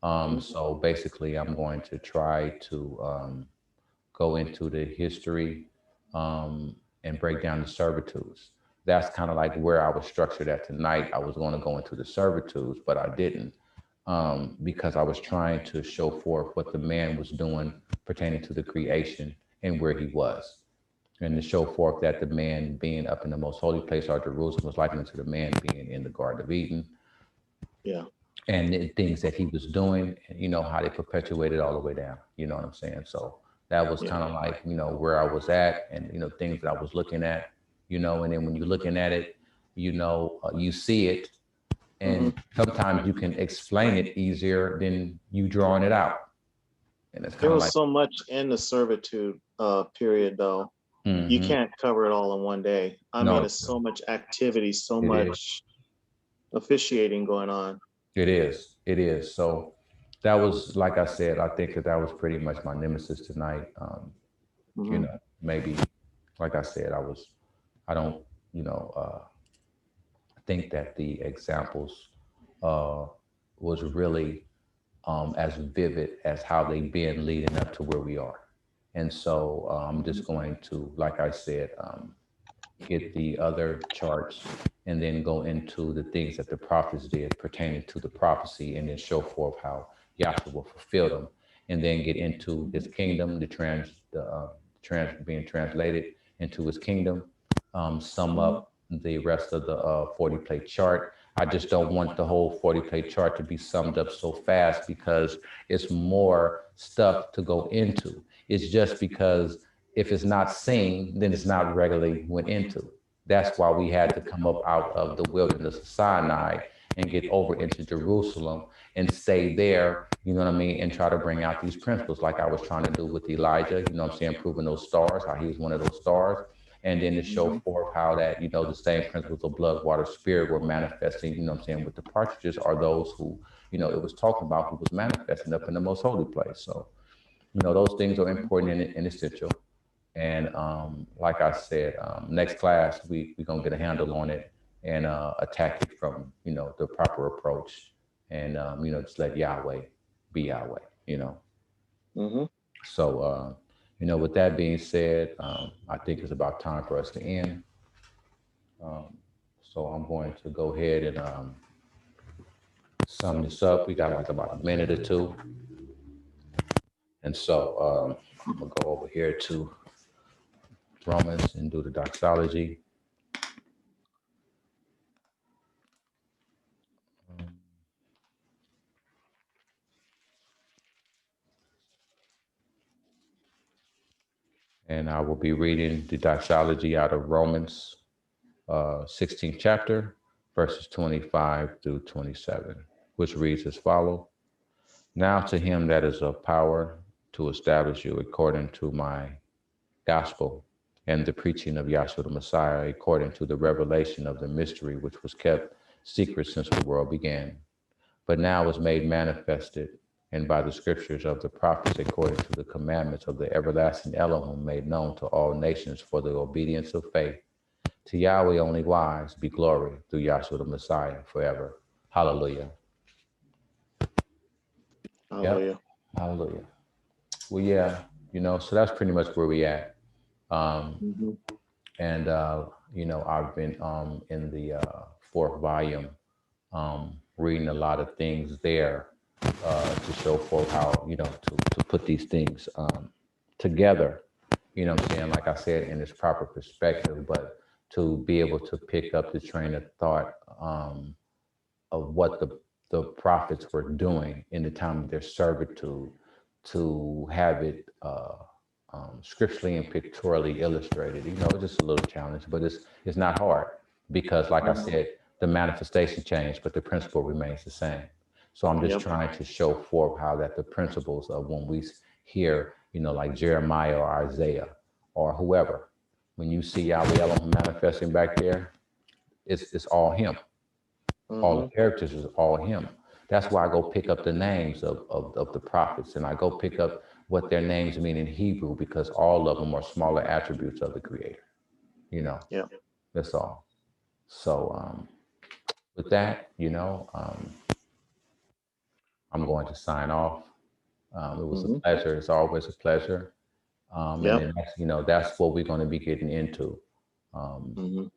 B: So basically, I'm going to try to go into the history and break down the servitudes. That's kind of like where I was structured at tonight. I was going to go into the servitudes, but I didn't because I was trying to show forth what the man was doing pertaining to the creation and where he was. And to show forth that the man being up in the most holy place, or Jerusalem, was likened to the man being in the Garden of Eden.
C: Yeah.
B: And the things that he was doing, how they perpetuated all the way down. You know what I'm saying? So that was kind of like, where I was at and, things that I was looking at, and then when you're looking at it, you see it. And sometimes you can explain it easier than you drawing it out. And it's kind
C: There
B: of
C: was
B: like
C: so much in the servitude period, though. You can't cover it all in one day. I mean, it's so much activity, so much officiating going on.
B: It is. It is. So that was, like I said, I think that was pretty much my nemesis tonight. Maybe, like I said, I don't, think that the examples was really as vivid as how they've been leading up to where we are. And so I'm just going to, like I said, get the other charts and then go into the things that the prophets did pertaining to the prophecy and then show forth how Yahshua will fulfill them. And then get into his kingdom, being translated into his kingdom, sum up the rest of the 40 plate chart. I just don't want the whole 40 plate chart to be summed up so fast because it's more stuff to go into. It's just because if it's not seen, then it's not regularly went into. That's why we had to come up out of the wilderness of Sinai and get over into Jerusalem and stay there, you know what I mean, and try to bring out these principles like I was trying to do with Elijah, you know what I'm saying, proving those stars, how he was one of those stars. And then to show forth how that, the same principles of blood, water, spirit were manifesting, you know what I'm saying, with the partridges are those who, it was talking about who was manifesting up in the most holy place. So, those things are important and essential. And like I said, next class, we're going to get a handle on it and attack it from, the proper approach and, just let Yahweh be Yahweh. So, with that being said, I think it's about time for us to end. So I'm going to go ahead and sum this up. We got like about a minute or two. And so I'm going to go over here to Romans and do the doxology. And I will be reading the doxology out of Romans 16th chapter, verses 25 through 27, which reads as follows. Now to him that is of power to establish you according to my gospel and the preaching of Yahshua the Messiah, according to the revelation of the mystery which was kept secret since the world began, but now is made manifested, and by the scriptures of the prophets, according to the commandments of the everlasting Elohim, made known to all nations for the obedience of faith. To Yahweh only wise be glory through Yahshua the Messiah forever. Hallelujah.
C: Hallelujah.
B: Yep. Hallelujah. Well, yeah, so that's pretty much where we at. And, I've been in the fourth volume, reading a lot of things there to show forth how, to put these things together, what I'm saying, like I said, in its proper perspective, but to be able to pick up the train of thought of what the prophets were doing in the time of their servitude, to have it scripturally and pictorially illustrated. It's just a little challenge, but it's not hard because, like I said, the manifestation changed, but the principle remains the same. So I'm just
C: Yep.
B: trying to show forth how that the principles of when we hear, like Jeremiah or Isaiah or whoever, when you see Yahweh Elohim manifesting back there, it's all him. All the characters is all him. That's why I go pick up the names of the prophets, and I go pick up what their names mean in Hebrew, because all of them are smaller attributes of the Creator.
C: Yeah.
B: That's all. So with that, I'm going to sign off. It was a pleasure. It's always a pleasure. And
C: Yep.
B: then that's what we're going to be getting into. Um,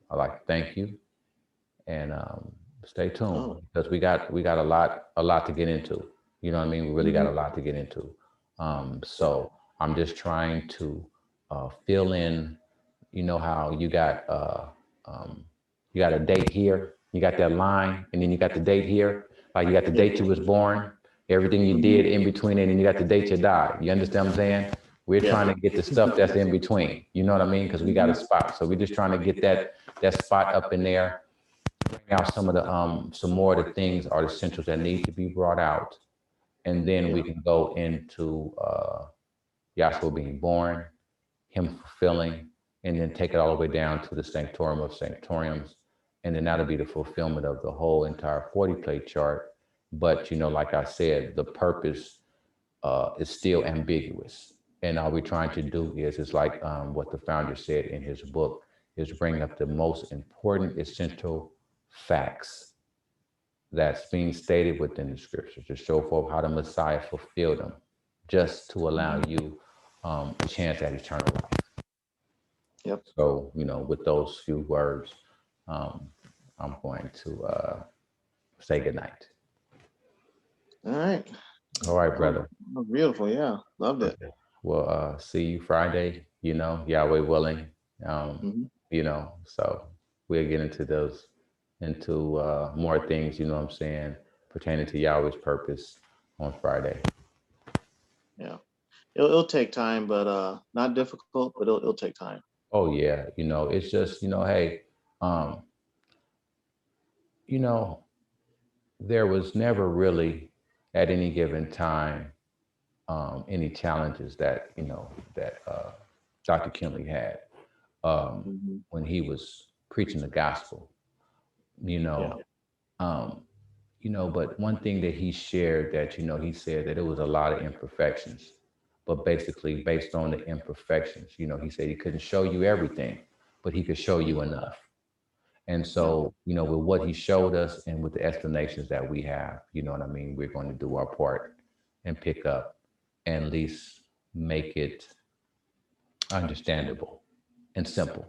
B: I'd like to thank you, and stay tuned,
C: Oh.
B: because we got a lot to get into. You know what I mean? We really got a lot to get into. So I'm just trying to fill in. You know how you got a date here, you got that line, and then you got the date here. Like you got the date you was born, everything you did in between it, and you got the date you died. You understand what I'm saying? We're trying to get the stuff that's in between. You know what I mean? Because we got a spot. So we're just trying to get that spot up in there, bring out some of the some more of the things or the essentials that need to be brought out. And then we can go into Yahshua being born, him fulfilling, and then take it all the way down to the sanctorum of sanctoriums. And then that'll be the fulfillment of the whole entire 40 plate chart. But, like I said, the purpose is still ambiguous. And all we're trying to do is like what the founder said in his book, is bring up the most important essential facts that's being stated within the scriptures to show forth how the Messiah fulfilled them, just to allow you a chance at eternal life.
C: Yep.
B: So, with those few words, I'm going to say goodnight.
C: All right.
B: All right, brother.
C: Oh, beautiful. Yeah. Loved it.
B: We'll see you Friday, Yahweh willing. So we'll get into more things, what I'm saying, pertaining to Yahweh's purpose on Friday.
C: Yeah. It'll take time, but not difficult, but it'll take time.
B: Oh yeah. It's just, hey, there was never really at any given time any challenges that Dr. Kinley had when he was preaching the gospel. But one thing that he shared, that he said that it was a lot of imperfections, but basically based on the imperfections, he said he couldn't show you everything, but he could show you enough. And so, with what he showed us and with the explanations that we have, what I mean, we're going to do our part and pick up and at least make it understandable and simple.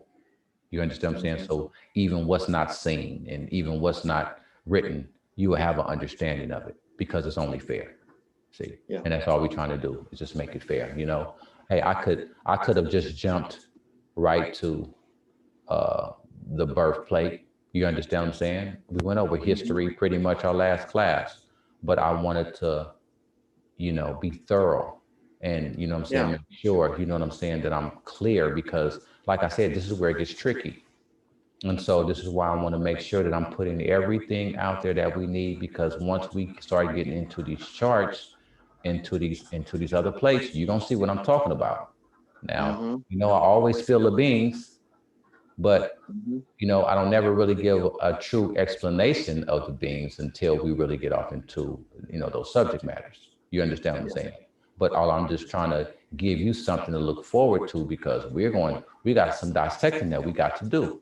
B: You understand what I'm saying? So even what's not seen and even what's not written, you will have an understanding of it, because it's only fair. See?
C: Yeah.
B: And that's all we're trying to do, is just make it fair. Hey, I could have just jumped right to the birthplate. You understand what I'm saying? We went over history pretty much our last class, but I wanted to, be thorough and, what I'm saying, make sure, what I'm saying, that I'm clear, because like I said, this is where it gets tricky. And so this is why I want to make sure that I'm putting everything out there that we need, because once we start getting into these charts, into these other places, you're going to see what I'm talking about. Now, I always feel the beings, but I don't never really give a true explanation of the beings until we really get off into, those subject matters. You understand what I'm saying? But I'm just trying to give you something to look forward to, because we got some dissecting that we got to do.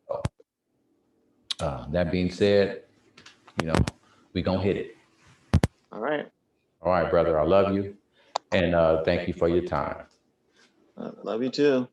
B: So, that being said, we gonna hit it.
C: All right.
B: All right, brother. I love you, and thank you for your time.
C: Love you too.